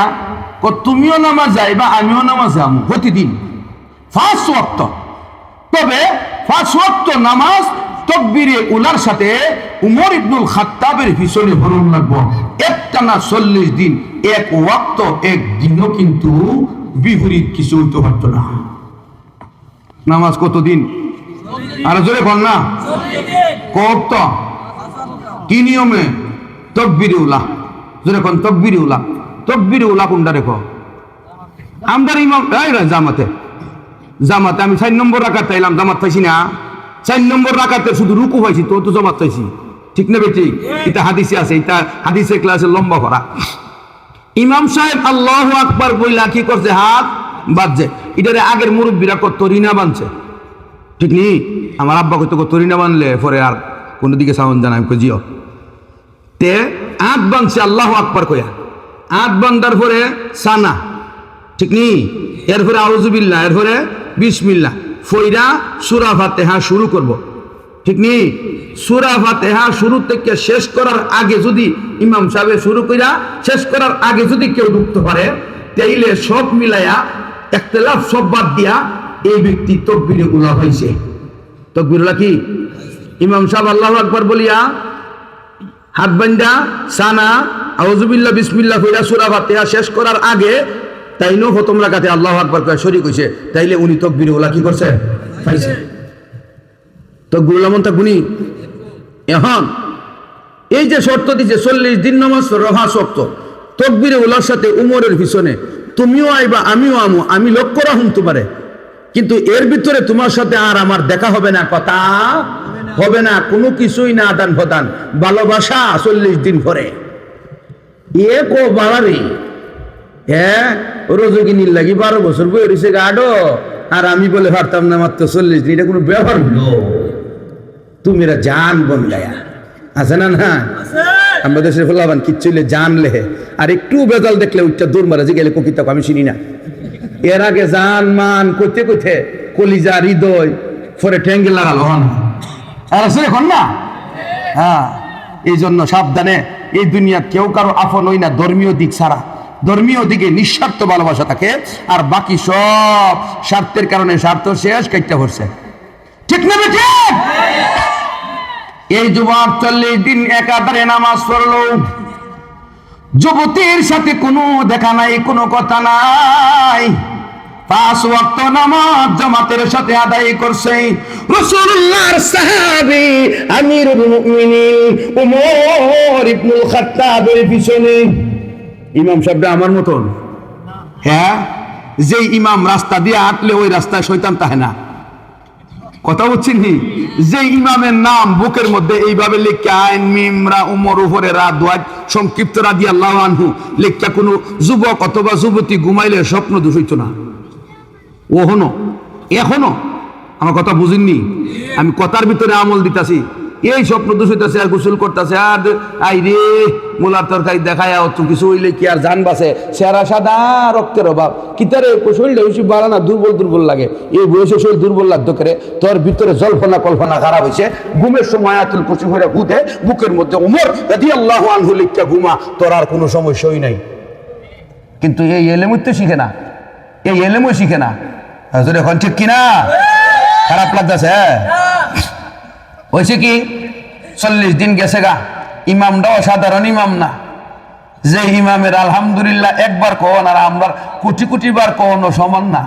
S1: তুমিও নামাজ যাইবা, আমিও নামাজ যাবো প্রতিদিন 5 ওয়াক্ত। তবে 5 ওয়াক্ত নামাজ তাকবীরে উলার সাথে উমর ইবনুল খাত্তাবের পিছনে হরণ লাগবো একটানা 40 দিন, এক ওয়াক্ত একদিনও কিন্তু বিপরীত কিছু হইতে পারতো না। নামাজ কতদিন? আর জোরে বল না, কত? কি নিয়মে? তাকবীরে উলা। জোরে কোন তাকবীরে উলা। তাকবীরে উলা কোনটা রেখো? আমদার ইমাম জামাতে, জামাতে আমি 4 নম্বর রাকাত পাইলাম, জামাত পাইছি না। 4 নম্বর রাকাতে শুধু রুকু পাইছি, তো জামাত পাইছি। ঠিক না বেটি? এটা হাদিসে আছে, এটা হাদিসে ক্লাসে লম্বা করা। ইমাম সাহেব আল্লাহু আকবার বইলা কি করছে? হাত বাজছে। এটারে আগের মুরব্বীরা কত তরিনা বানছে। ঠিক নি? আমার আব্বা কত তরিনা বানলে পরে আর কোনো দিকে সাউন্ড জানাই খুঁজিও তে হাত বানছে আল্লাহু আকবার কইয়া। হাত বান্দার পরে সানা, ঠিক নি? এরপরে আউযুবিল্লাহ, এরপরে বিসমিল্লাহ ফইরা সূরা ফাতিহা শুরু করব। ঠিক নি? সূরা ফাতিহা শুরু থেকে শেষ করার আগে যদি ইমাম সাহেব শুরু কইরা শেষ করার আগে যদি কেউ ঢুকতে পারে, তাইলে সব মিলাইয়া ইখতিলাফ সব বাদ দিয়া এই ব্যক্তি তাকবীরে উলা হইছে। তাকবীরুল্লাহ কি? ইমাম সাহেব আল্লাহু আকবার বলিয়া হাত বান্দা সানা আউযুবিল্লাহ বিসমিল্লাহ কইরা সূরা ফাতিহা শেষ করার আগে তাইনো প্রথম রাকাতে আল্লাহু আকবার কইয়া শরীক হইছে, তাইলে উনি তাকবীরে উলা কি করছে? পাইছে। তাকবীরুল্লাহ মন তাকুনি। এখন এই যে শর্ত দিছে 40 দিন নামাজ পড়া শর্ত, তাকবীরে উলার সাথে উমরের পিছনে তুমিও আইবা, আমিও আমু, আমি লক্ষ্য রাখুন তোমারে, কিন্তু এর ভিতরে তোমার সাথে আর আমার দেখা হবে না, কথা হবে না, কোনো কিছুই না, আদান প্রদান, ভালোবাসা 40 দিন পরে। এ কো বাড়াবি, হ্যাঁ রোজগিনীর লাগি 12 বছর বই রয়েছে গাডো, আর আমি বলে পারতাম না মাত্র 40 দিন। এটা কোনো ব্যবহার হলো? তুমি এরা জান বন গায়া আছে না? না আমাদের দেশের ফলাবান কিচ্ছু জানলে আর একটু বেজাল দেখলে উচ্চা দূর মারা যে গেলে ককিতা আমি চিনি না। এর আগে জান মান করতে করতে কলিজা হৃদয় পরে ঠ্যাঙ্গেল লাগালো আর আছে এখন না। হ্যাঁ, এই জন্য সাবধানে, এই দুনিয়া কেউ কারো আপন হই না ধর্মীয় দিক ছাড়া। ধর্মীয় দিকে নিঃস্বার্থ ভালোবাসা থাকে, আর বাকি সব স্বার্থের কারণে স্বার্থ শেষ কাটতে পড়ছে। ঠিক না বেঠিক? এই যুবক 40 দিন একাধারে নামাজ পড়লো, যুবতীর সাথে কোনো দেখা নাই, কোনো কথা নাই, 5 ওয়াক্ত নামাজ জামাতের সাথে আদায় করছে। রাসূলুল্লাহর সাহাবী আমিরুল মুমিনিন ওমর ইবনুল খাত্তাবের পিছনে। ইমাম সাহেবটা আমার মতন, হ্যাঁ, যে ইমাম রাস্তা দিয়ে হাঁটলে ওই রাস্তায় শয়তান থাকে না। কথা বলছেন নি? যে ইমামের নাম বুকের মধ্যে এইভাবে লিখা আইন মিম রা উমর উপরে রা দোয়া সংক্ষিপ্ত রাদিয়াল্লাহু আনহু লিখা, কোনো যুবক অথবা যুবতী ঘুমাইলে স্বপ্ন দোষ হইতো না। ওহনো এখনো আমার কথা বুঝিননি? আমি কথার ভিতরে আমল দিতাছি। এই স্বপ্ন দোষ হইতাছে আর গোসল করতেছে আর আই রে মোলার তরকারি দেখায় তো কিছু হইলে কি আর জান বাসে, চেহারা সাদা রক্তের অভাব কিতারে শরীরটা বেশি বাড়া না, দুর্বল দুর্বল লাগে। এই বয়সে শরীর দুর্বল লাগতে করে, তোর ভিতরে জল্পনা কল্পনা খারাপ হয়েছে। ঘুমের সময় আয়াতুল কুরসি পড়ে ঘুতে বুকের মধ্যে উমর রাদিয়াল্লাহু আনহু লিখা ঘুমা, তোর আর কোনো সমস্যাই নাই। কিন্তু এই এলেমই তো শিখে না, এই এলেমই শিখে না। এখন ঠিক কিনা? খারাপ লাগতেছে। হয়েছে কি 40 দিন গেছে গা, ইমামটাও সাধারণ ইমাম না। যে ইমামের আলহামদুলিল্লাহ একবার কন আর আমরা কোটি কোটি বার কনও সমান না।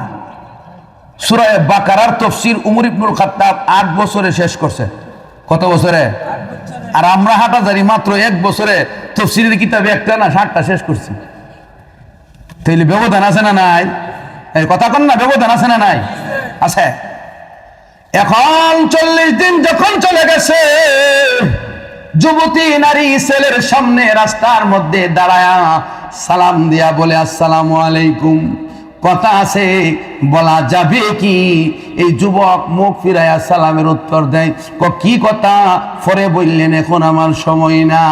S1: সূরা বাকারার তাফসীর উমর ইবনুল খাত্তাব 8 বছরে শেষ করছে। কত বছরে? আর আমরা হাঁটাজারি মাত্র 1 বছরে তাফসীরের কিতাবে একটা না 60টা শেষ করছি। তাইলে ব্যবধান আছে না নাই? এই কথা কন না, ব্যবধান আছে না নাই? আছে। এখন 40 দিন যখন চলে গেছে, যুবতী নারী ছেলের সামনে রাস্তার মধ্যে দাঁড়ায়া সালাম দিয়া বলে আসসালামু আলাইকুম। কথা আছে, বলা যাবে কি? এই যুবক মুখ ফিরাইয়া সালামের উত্তর দেয়, কি কথা? পরে বললেন এখন আমার সময় না।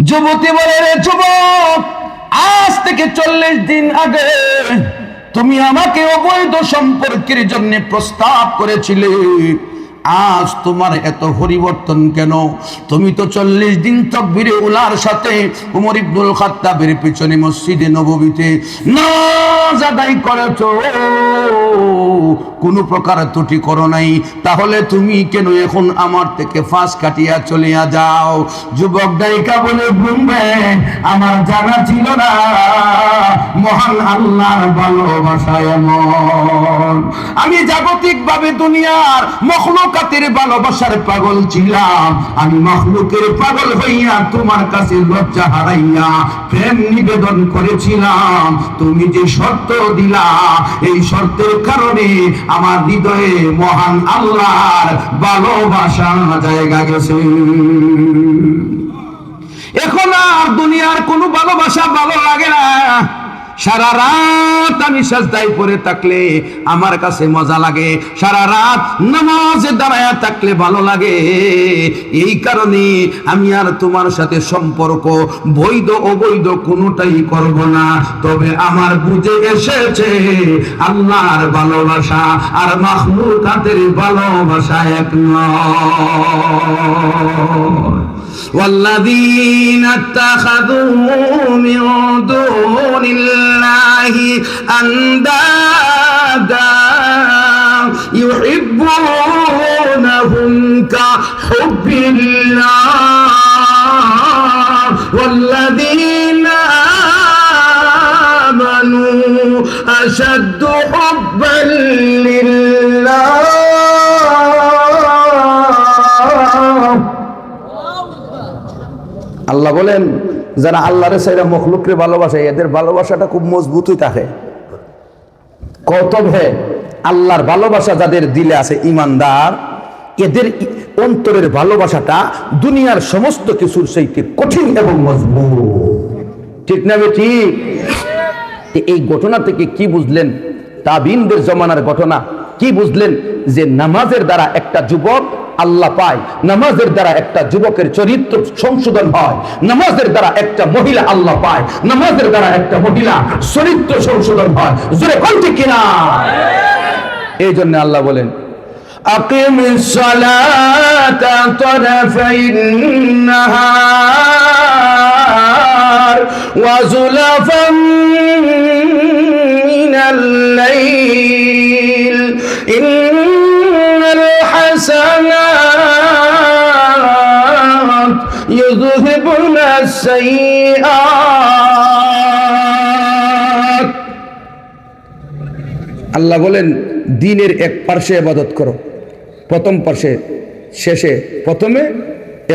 S1: যুবতী বলে, রে যুবক, আজ থেকে 40 দিন আগে তুমি আমাকে অবৈধ সম্পর্কের জন্য প্রস্তাব করেছিলে, আজ তোমার এত পরিবর্তন কেন? তুমি তো 40 দিন তাকবীরে উলার সাথে উমর ইবনুল খাত্তাবের পিছনে মসজিদে নববীতে নামাজ আদায় করেছো, কোনো প্রকার ত্রুটি করো নাই, তাহলে তুমি কেন এখন আমার থেকে ফাঁস কাটিয়া চলিয়া যাও? যুবক ডাইকা বলে, ঘুমবে, আমার জানা ছিল না মহান আল্লাহর ভালোবাসা এমন। আমি জাগতিক ভাবে দুনিয়ার মখলুকাতের ভালোবাসার পাগল ছিলাম। আমি মখলুকের পাগল হইয়া তোমার কাছে লজ্জা হারাইয়া প্রেম নিবেদন করেছিলাম। তুমি যে শর্ত দিলা, এই শর্তের কারণে আমার হৃদয়ে মহান আল্লাহর ভালোবাসা জায়গা গেছে। এখন আর দুনিয়ার কোনো ভালোবাসা ভালো লাগে না। সারা রাত আমি সাজদায় পড়ে থাকলে আমার কাছে মজা লাগে, সারা রাত নামাজে দাঁড়ায়া থাকলে ভালো লাগে। এই কারণে আমি আর তোমার সাথে সম্পর্ক বৈধ অবৈধ কোনোটাই করব না। তবে আমার বুঝে এসেছে আল্লাহর ভালোবাসা আর মাখলুকাতের ভালোবাসা এক নয়। والذين اتخذوا من دون الله أندادا يحبونهم كحب الله والذين آمنوا أشد حبا لله। আল্লাহ বলেন, যারা আল্লাহরে সাইরা মখলুকরে ভালোবাসে এদের ভালোবাসাটা খুব মজবুতই থাকে। কতবে আল্লাহর ভালোবাসা যাদের দিলে আছে ইমানদার, এদের অন্তরের ভালোবাসাটা দুনিয়ার সমস্ত কিছুর চাইতে কঠিন এবং মজবুত। ঠিক না ঠিক? এই ঘটনা থেকে কি বুঝলেন? তাবিনদের জমানার ঘটনা, কি বুঝলেন? যে নামাজের দ্বারা একটা যুবক আল্লাহ পায়, নামাজের দ্বারা একটা যুবকের চরিত্র সংশোধন হয়, নামাজের দ্বারা একটা মহিলা আল্লাহ পায়, নামাজের দ্বারা একটা মহিলা চরিত্র সংশোধন হয়। জোরে কোন ঠিক কিনা? এই জন্য আল্লাহ বলেন আকিমিস সালাতা তারাফাইন নাহার ওয়া যুলাফাম মিনাল লাইল ইন্নাল হাসানাত ইউযহিবুনাস সাইয়্যাত। আল্লাহ বলেন দিনের এক পার্শ্বে ইবাদত করো, প্রথম পার্শ্বে শেষে, প্রথমে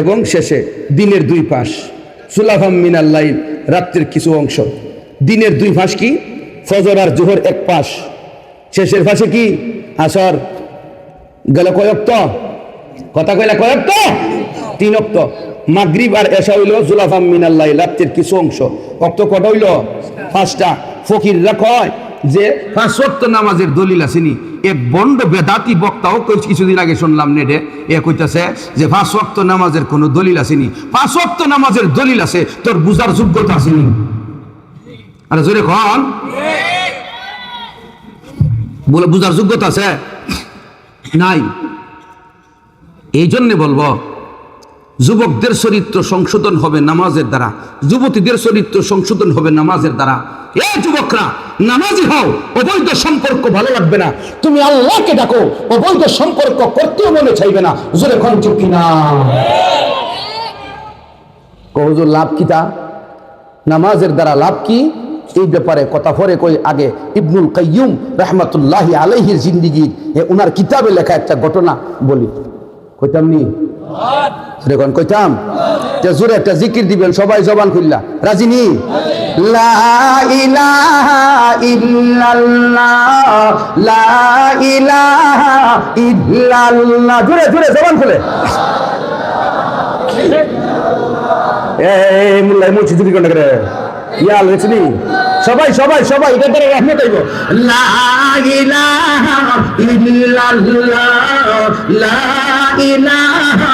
S1: এবং শেষে দিনের দুই পাশ। সুলাফাম মিনাল লাইল, রাত্রির কিছু অংশ। দিনের দুই পাশ কি? ফজর আর জোহর এক পাশ, শেষের পাশে কি? আসর। গেল কয়ক্ত? কথা কইলা কয়ক্ত? 3 ওয়াক্ত। মাগরিব আর এশা হইল সুলাফাম মিনাল লাইল, রাত্রির কিছু অংশ। ওয়াক্ত কটা হইল? 5টা। ফকিররা কয় যে 5 ওয়াক্ত নামাজের দলিল আসেনি। এক বন্ড বেদাতি বক্তাও কিছুদিন আগে শুনলাম নেটে, এ কইতাছে যে 5 ওয়াক্ত নামাজের কোনো দলিল আসেনি। 5 ওয়াক্ত নামাজের দলিল আছে, তোর বুঝার যোগ্যতা আসেনি। আরে জোরে কন, বলে বুঝার যোগ্যতা আছে নাই। এই জন্যে বলবো যুবকদের চরিত্র সংশোধন হবে নামাজের দ্বারা, যুবতীদের চরিত্র সংশোধন হবে নামাজের দ্বারা। এই যুবকরা নামাজি হও, অবৈধ সম্পর্ক ভালো লাগবে না, তুমি আল্লাহকে ডাকো, অবৈধ সম্পর্ক করতেও মনে চাইবে না। জোরে কোন ঠিক কিনা? হুজুর লাভ কি? তা নামাজের দ্বারা লাভ কি? এই ব্যাপারে কথা পরে কই আগে ইবনুল কাইয়ুম রাহমাতুল্লাহি আলাইহির জিন্দেগির ওনার কিতাবে লেখা একটা ঘটনা বলি। কইতাম নি? দেখুন কইতাম যে জোরে একটা জিকির দিবেন সবাই জবান খুললা। রাজি নি? লা ইলাহা ইল্লাল্লাহ, লা ইলাহা ইল্লাল্লাহ। জোরে জোরে জবান খুলে। এই মুল্লাই মুচি দিবি কোন করে? ইয়াল রেছনি সবাই সবাই সবাই এটা করে রহমত হইব। লা ইলাহা ইল্লাল্লাহ, লা ইলাহা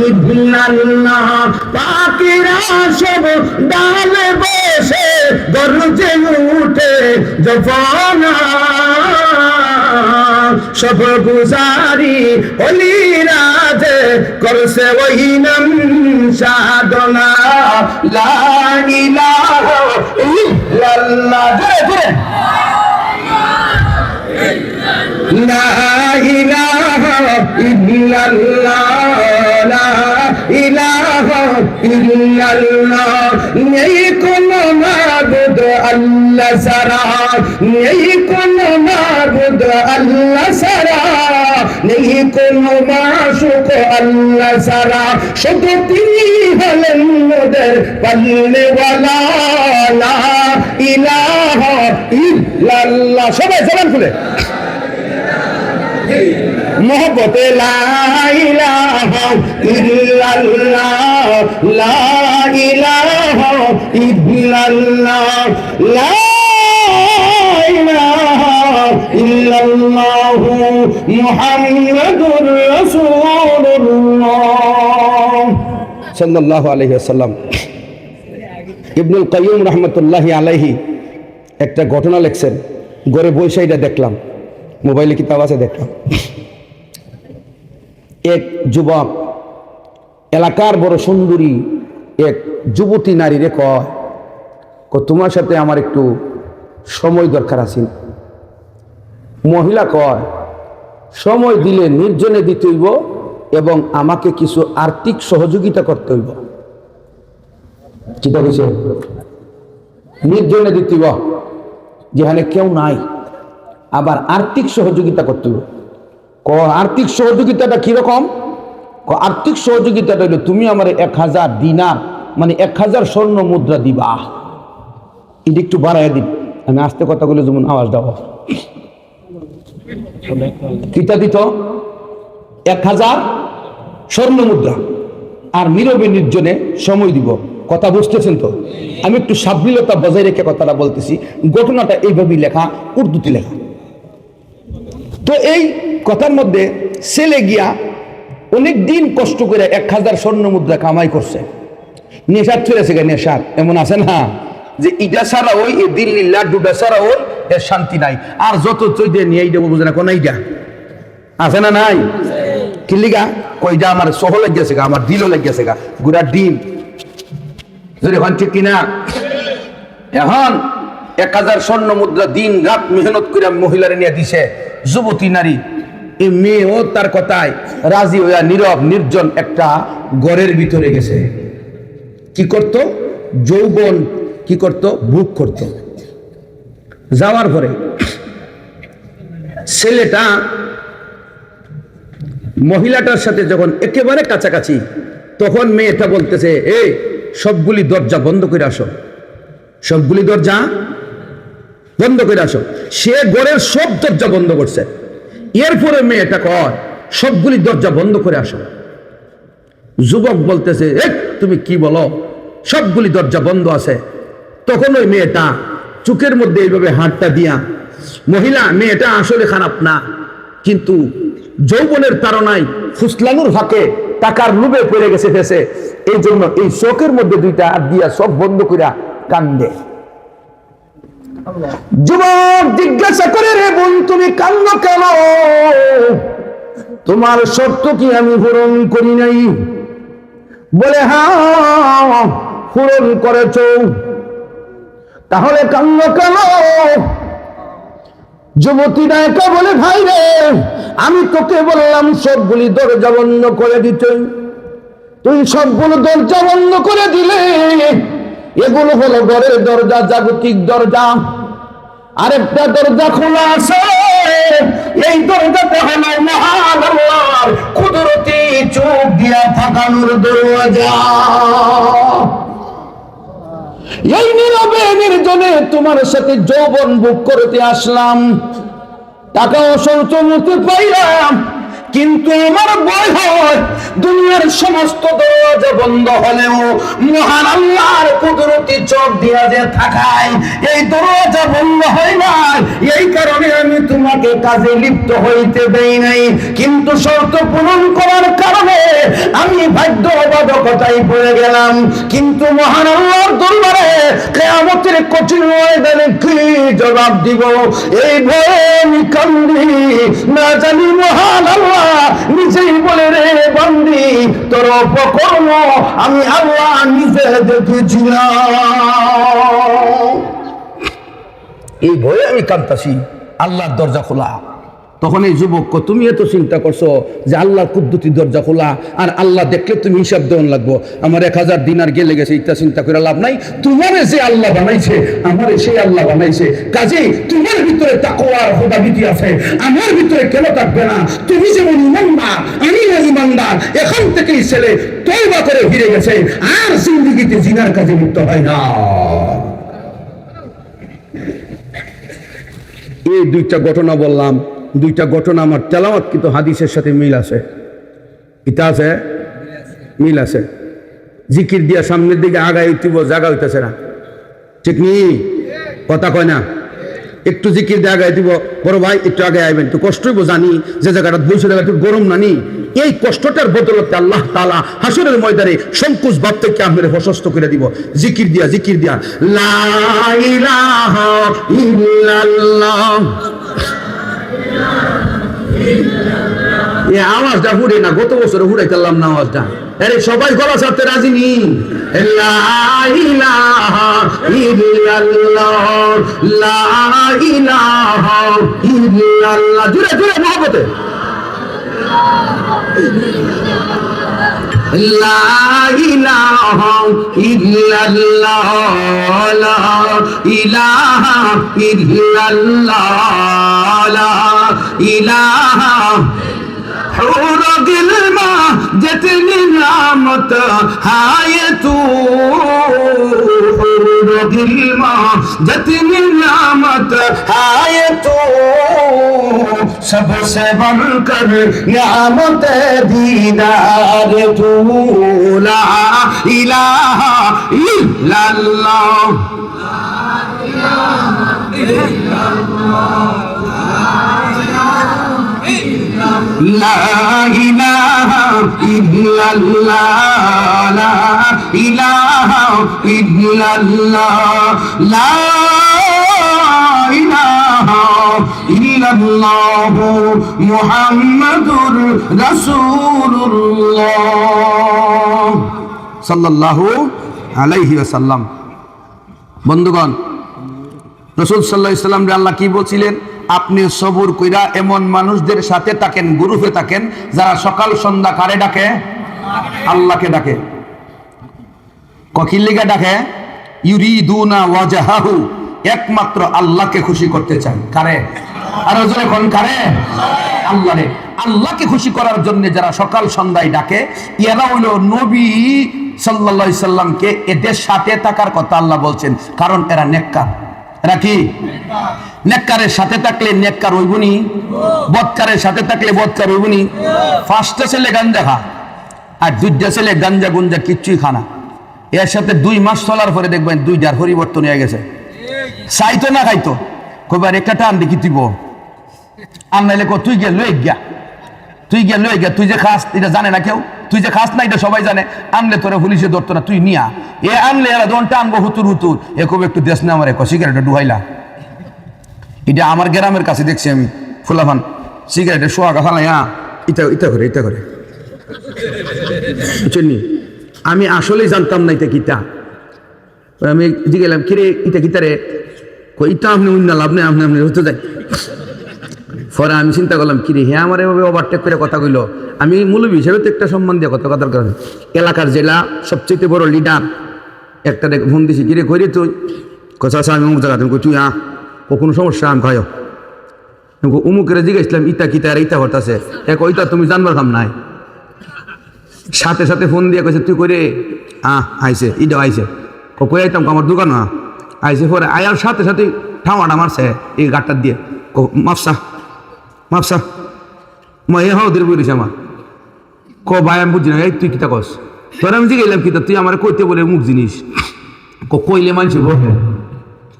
S1: ইল্লাল্লাহ। পাখিরা সব ডালে বসে গর্জে উঠে যখন সব গুজারি অলিরাজে করছে ওই নাম সাধনা। লা ইলাহা ইল্লাল্লাহ। জোরে জোরে। লা ইলাহা ইল্লাল্লাহ, লা ইলাহা ইল্লাল্লাহ। নেই কোনো মাবুদ আল্লাহ ছাড়া, নেই কোনো মাবুদ আল্লাহ ছাড়া, নেই কোনো মাশুক আল্লাহ ছাড়া, শুধু তিনি হলেন মোদের পালনেওয়ালা। লা ইলাহা ইল্লাল্লাহ। সবাই জবান খুলে মোহব্বতে লা ইলাহা ইল্লাল্লাহ, লা ইলাহা ইল্লাল্লাহ, লা ইলাহা ইল্লাল্লাহ মুহাম্মাদুর রাসূলুল্লাহ সাল্লাল্লাহু আলাইহি ওয়াসাল্লাম। ইবনুল কাইয়ুম রাহমাতুল্লাহি আলাইহি একটা ঘটনা লিখছেন, ঘরে বসে এটা দেখলাম, মোবাইলে কিতাব আছে দেখলাম। এক যুবক এলাকার বড় সুন্দরী এক যুবতী নারী রে কয়, তোমার সাথে আমার একটু সময় দরকার আছে। মহিলা কয়, সময় দিলে নির্জনে দিতে হইব এবং আমাকে কিছু আর্থিক সহযোগিতা করতে হইব। চিন্তা করছে নির্জনে দিতে হইব, যেখানে কেউ নাই, আবার আর্থিক সহযোগিতা করতে হবে। আর্থিক সহযোগিতাটা কিরকম? আর্থিক সহযোগিতাটা হলো তুমি আমার 1000 দিনার মানে 1000 স্বর্ণ মুদ্রা দিবা। এটা একটু বাড়াইয়া দিন, আমি আস্তে কথা বলে যেমন আওয়াজ দেওয়া। কিতা দিত? 1000 স্বর্ণ মুদ্রা, আর নীরবে নির্জনে সময় দিব। কথা বুঝতেছেন তো? আমি একটু সাবলীলতা বজায় রেখে কথাটা বলতেছি। ঘটনাটা এইভাবেই লেখা, উর্দুতে লেখা। তো এই কথার মধ্যে ছেলে গিয়া অনেক দিন কষ্ট করে 1000 স্বর্ণ মুদ্রা কামাই করছে, নেশার চলেছে গা, নেশার এমন আছে না যে ইটা ছাড়া ওই দিল্লির লাড্ডুটা ছাড়া ওর এর শান্তি নাই, আর যত চৈতে নিয়ে এইটা বুঝে না কোন এইটা আছে না নাই, কিলিগা কইটা আমার সহ লাগিয়েছে গা, আমার দিলও লাগিয়েছে গা, গুড়ার ডিম যদি এখন ঠিক কিনা। এখন 1000 স্বর্ণ মুদ্রা দিন রাত মেহনত করে মহিলারে নিয়ে দিছে, যুবতী নারী, এই মেয়েও তার কথায় রাজি হইয়া নীরব নির্জন একটা ঘরের ভিতরে গেছে। কি করত? যৌবন কি করত? ভোগ করত। যাওয়ার পরে ছেলেটা মহিলাটার সাথে যখন একেবারে কাছাকাছি, তখন মেয়েটা বলতেছে, এই সবগুলি দরজা বন্ধ করে আসো, সবগুলি দরজা বন্ধ করে আসো। সে ঘরের সব দরজা বন্ধ করছে। এরপরে মেয়েটা কয়, সবগুলি দরজা বন্ধ করে আসো। যুবক বলতেছে, তুমি কি বলো, সবগুলি দরজা বন্ধ আছে। তখন ওই মেয়েটা চোখের মধ্যে এইভাবে হাতটা দিয়া, মহিলা মেয়েটা আসলে খারাপ না, কিন্তু যৌবনের তাড়নায় ফুসলানোর ফাঁকে টাকার লোভে পড়ে গেছে ফেসে, এই জন্য এই চোখের মধ্যে দুইটা হাত দিয়া সব বন্ধ করিয়া কান্দে। যুবক জিজ্ঞাসা করে, রে বোন তুমি কান্দ কেন? তোমার শর্ত কি আমি পূরণ করি নাই? বলে, হ্যাঁ পূরণ করেছ, তাহলে কান্দ কেন? যুবতী নায়িকা বলে, ভাই রে, আমি তোকে বললাম সবগুলি দরজা বন্ধ করে দিতে, তুই সবগুলো দরজা বন্ধ করে দিলে। এগুলো হলো ঘরের দরজা, জাগতিক দরজা। আরেকটা দরজা খোলা আছে, এই দরজাটা হলো মহান আল্লাহর কুদরতি চোখ দিয়া থাকানোর দরজা। এই নীরবে নির্জনে তোমার সাথে যৌবন ভোগ করতে আসলাম, টাকা অসংখ্য পাইলাম, কিন্তু আমার ভয় হয় দুনিয়ার সমস্ত দরজা বন্ধ হলেও মহান আল্লাহর কুদরতি চোখ দিয়া যে থাকায় এই দরজা বন্ধ হয় না। এই কারণে আমি তোমাকে কাজে লিপ্ত হইতে দেই নাই, কিন্তু শর্ত পূরণ করার কারণে আমি বাধ্যবাধকতায় পড়ে গেলাম। কিন্তু মহান আল্লাহর দরবারে কিয়ামতের কঠিন ময়দানে কি জবাব দিব, এই ভয়ে আমি কান্দি। না জানি মহান আল্লাহ নিজেই বলে, রে বন্দি, তোর অপকর্ম আমি আল্লাহ নিজে দেখেছিলাম। এই ভয়ে আমি কাঁদতাছি, আল্লাহর দরজা খোলা। তখন এই যুবক, তুমি এত চিন্তা করছো যে আল্লাহর কুদরতি দরজা খোলা, আর আল্লাহ দেখলে তুমি হিসাব দেওয়ান লাগবো, আমার 1000 দিনার গেলে গেছে, ইত্যা চিন্তা করে লাভ নাই। তোমারে যে আল্লাহ বানাইছে, আমারে সেই আল্লাহ বানাইছে, কাজেই তোমার ভিতরে তাকওয়ার খোদাবিতি আছে, আমার ভিতরে কেন থাকবে না? তুমি যেমন ইমানদার, আমিও ইমানদার। এখান থেকেই ছেলে তওবা করে ফিরে গেছে, আর জিন্দেগিতে জিনার কাজে লিপ্ত হয় না। এই দুইটা ঘটনা বললাম, দুইটা ঘটনা আমার তেলাওয়াত কিন্তু হাদিসের সাথে মিল আছে। এটা আছে, মিল আছে। জিকির দিয়া সামনের দিকে আগায় উঠিব, জায়গা হইতেছে না, ঠিক নি? কথা কয় না? একটু জিকির দিয়ে আগায় দিব, বড় ভাই একটু আগে আইবেন, তো কষ্ট হইব জানি, যে জায়গাটা বলছে জায়গা একটু গরম নানি। এই কষ্টটার বদলতে আল্লাহ তাআলা হাসরের ময়দানে সংকোচ ভাব থেকে আপনাদের প্রশস্ত করে দিব, জিকির দিয়া, জিকির দিয়া, লা ইলাহা ইল্লাল্লাহ। এই আওয়াজটা হুড়ে না, গত বছর হুড়াই চাললাম না আওয়াজটা। আরে সবাই গলা ছাড়তে রাজি নি? লা ইলাহা ইল্লাল্লাহ, লা ইলাহা ইল্লাল্লাহ। জোরে জোরে মহব্বতে, লা ইলাহা ইল্লাল্লাহ, লা ইলাহা ইল্লাল্লাহ, লা ইলাহা। حور گلما جتنی نعمت ہے تو، حور گلما جتنی نعمت ہے تو، سب سے بڑھ کر نعمت دیدار تو، لا الہ الا اللہ، لا الہ الا اللہ، لا الہ লা ইলাহা ইল্লাল্লাহ লা ইলাহা ইল্লাল্লাহ লা ইলাহা ইল্লাল্লাহ মুহাম্মাদুর রাসূলুল্লাহ সাল্লাল্লাহু আলাইহি ওয়াসাল্লাম। বন্ধুগণ, রাসূল সাল্লাল্লাহু আলাইহি ওয়াসাল্লাম আল্লাহ কি বলছিলেন? আপনি সবুর কইরা এমন মানুষদের সাথে থাকেন, গ্রুপে থাকেন, যারা সকাল সন্ধ্যা কারে ডাকে? আল্লাহকে ডাকে। ককির লিগে ডাকে? ইউরিদুনা ওয়াজহাহু, একমাত্র আল্লাহকে খুশি করতে চায়। কারে? আর জোরে কোন কারে? আল্লাহরে। আল্লাহকে খুশি করার জন্য যারা সকাল সন্ধ্যায় ডাকে, এরা হইল নবী সাল্লাল্লাহু আলাইহি সাল্লামকে এদের সাথে থাকার কথা আল্লাহ বলছেন, কারণ এরা নেককার। এরা কি নেককারের সাথে থাকলে নেককার হইবনি, বদকারের সাথে থাকলে বদকার হইবনি। ফার্স্টে ছেলে গাঞ্জা খা, আর দুইটা ছেলে গাঞ্জা গুঞ্জা কিচ্ছুই খানা। এর সাথে 2 মাস চলার পরে দেখবেন 2টার পরিবর্তন হয়ে গেছে। চাইতো না খাইতো, কবার একটা টান দেখি তুই আর নাইলে তুই গিয়ে লয়ে গিয়া, তুই গিয়ে লয়ে গিয়া, তুই যে খাস এটা জানে না কেউ, তুই যে খাস না এটা সবাই জানে। আনলে তোরা পুলিশে ধরতো না, তুই নিয়া এ আনলে এরা যখন টানবো হুতুর হুতুর, এ কবে একটু দেশ না আমার সিগারেটটা ডুহাইলা। এটা আমার গ্রামের কাছে দেখছি আমি, ফুলাফান সিগারেটের সোয়াগা ফালাইয়া ইটা ইটা করে ইটা করে। বুঝছেন? আমি আসলেই জানতাম না এটা কিতা। আমি জিগেলাম কিরে ইটা কিতারে, ইটা আপনি উন্না লাভ নেই, আপনি আপনি হতে যাই। পরে আমি চিন্তা করলাম কিরে হ্যাঁ আমার এভাবে ওভারটেক করে কথা কইল। আমি মৌলবী হিসেবে তো একটা সম্মান দিয়ে কথা কথার কারণে এলাকার জেলা সবচেয়ে বড় লিডার একটা ফোন দিছি, কিরে কইরে তুই কথা আছে আমি অমুক জায়গা, তুমি তুই ও কোনো সমস্যা আমি খায় উমুকের জিজ্ঞাসলাম ইটা কিতা আর ইটা হতাছে এক ওইটা তুমি জানবার কাম নাই। সাথে সাথে ফোন দিয়ে কইছে তুই কইরে আইছে ইটা আইছে কই আইতাম আমার দোকান আইছে। পরে আয়ার সাথে সাথে ঠামাটা মারছে এই গাটটার দিয়ে, মাপসা মাপসা মই এ হাও দিয়ে বলিস আমার ভাই আমি বুঝি না, এই তুই কিতা কস? তোর আমি জিজ্ঞাসলাম কিতা, তুই আমার কইতে বলে মুখ জিনিস কইলে মানছি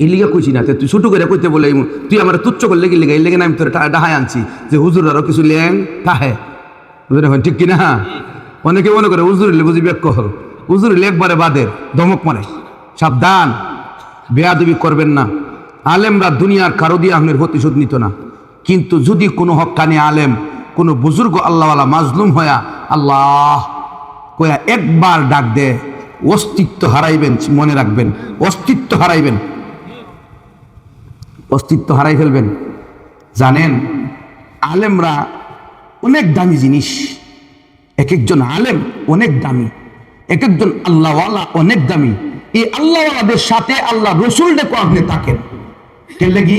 S1: এই লিগে কইছি না, তুই ছোট করে কইতে বলে তুই আমার তুচ্ছ করলে কি লিগে এই লেগে আমি তোর ডাহাই আনছি যে হুজুর আরো কিছু লেং তাহে ঠিক কিনা। অনেকে মনে করে হুজুর বুঝি বেক কর, হুজুর একবারে বাদের ধমক মারে, সাবধান বেয়াদবি করবেন না। আলেমরা দুনিয়ার কারো দিয়ে আপনার প্রতিশোধ নিত না, কিন্তু যদি কোনো হক্কানি আলেম কোনো বুজুর্গ আল্লাহওয়ালা মাজলুম হইয়া আল্লাহ কয়া একবার ডাক দে, অস্তিত্ব হারাইবেন, মনে রাখবেন অস্তিত্ব হারাইবেন, অস্তিত্ব হারাই ফেলবেন। জানেন আলেমরা অনেক দামি জিনিস, এক একজন আলেম অনেক দামি, এক একজন আল্লাহওয়ালা অনেক দামি। এই আল্লাহওয়ালাদের সাথে আল্লাহ রসুল ডেকে আপনি থাকেন কেন কি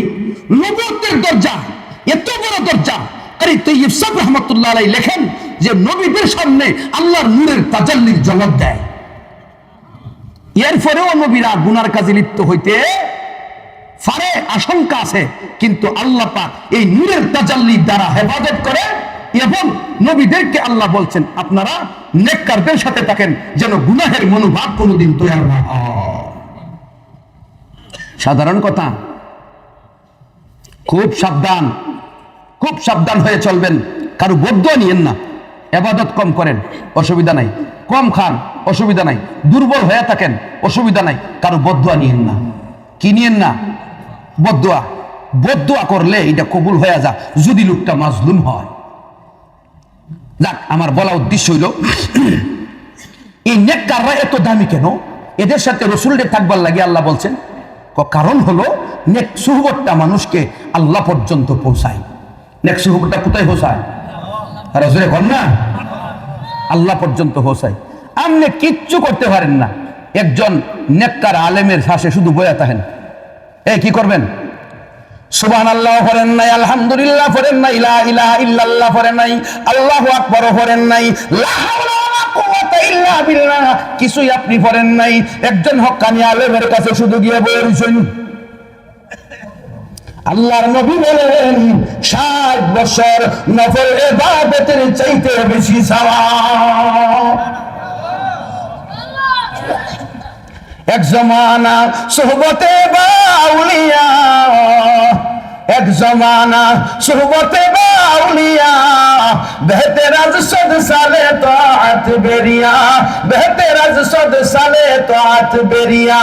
S1: নবুয়তের দরজা এত বড় দরজা। আরে তৈয়ব সাহেব রহমাতুল্লাহ আলাইহি লেখেন যে নবীদের সামনে আল্লাহর নূরের তাজাল্লির জবাব দেয়, এরপরেও নবীরা গুনার কাজে লিপ্ত হইতে পারে, আশঙ্কা আছে, কিন্তু আল্লাহ পাক এই নূরের তাজাল্লির দ্বারা হেফাজত করে। এবং নবীদেরকে আল্লাহ বলছেন আপনারা নেককারদের সাথে থাকেন যেন গুনাহের মনোভাব কোনোদিন তৈরি না হয়। সাধারণ কথা, খুব সাবধান, খুব সাবধান হয়ে চলবেন। কারো বদদোয়া নিয়েন না, ইবাদত কম করেন অসুবিধা নাই, কম খান অসুবিধা নাই, দুর্বল হয়ে থাকেন অসুবিধা নাই, কারো বদদোয়া নিয়েন না। কি নিয়েন না? বদদোয়া। বদদোয়া করলে এটা কবুল হয়ে যা যদি লোকটা মাজলুম হয়। যাক, আমার বলা উদ্দেশ্য হইল এই নেককাররা এত দামি কেন? এদের সাথে রসুলের থাকবার লাগে আল্লাহ বলছেন, কারণ হলো নেক সুহবতটা মানুষকে আল্লাহ পর্যন্ত পৌঁছায়। নেক সুহবতটা কোথায় পৌঁছায়? রসুলের ঘর না, আল্লাহ পর্যন্ত পৌঁছায়। আপনি কিচ্ছু করতে পারেন না, একজন নেককার আলেমের পাশে শুধু বয়া থাকেন, এই কি করবেন? সুবহানাল্লাহ পড়েন নাই, আলহামদুলিল্লাহ পড়েন নাই, লা ইলাহা ইল্লাল্লাহ পড়েন নাই, আল্লাহু আকবার পড়েন নাই, লা হাওলা ওয়ালা কুওয়াতা ইল্লা বিল্লাহ কিছুই আপনি পড়েন নাই। একজন হক্কানি আলেমের কাছে শুধু গিয়ে বলে রইছেন। আল্লাহর নবী বলেন 60 বছর নফল ইবাদতের চাইতে বেশি সওয়াব। এক জমানা সোহবতে বাউলিয়া এক জমানা সুরবতে বাউলিয়া বেহতে রাজ সদ সালে তাআত বেরিয়া বেহতে রাজ সদ সালে তাআত বেরিয়া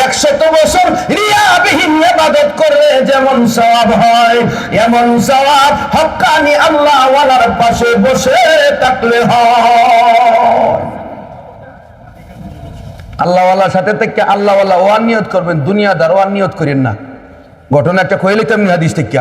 S1: 100 বছর রিয়াবিহীন ইবাদত করে যেমন সওয়াব হয় এমন সওয়াব হক্কানি আল্লাহ ওয়ালার পাশে বসে থাকলে হয়। আল্লাহ ওয়ালার সাথে থেকে আল্লাহ ওয়ালা ওয়ান নিয়ত করবেন, দুনিয়াদার ওয়ান নিয়ত করেন না। ঘটনা একটা কইলে তেমনি হাদিস থেকে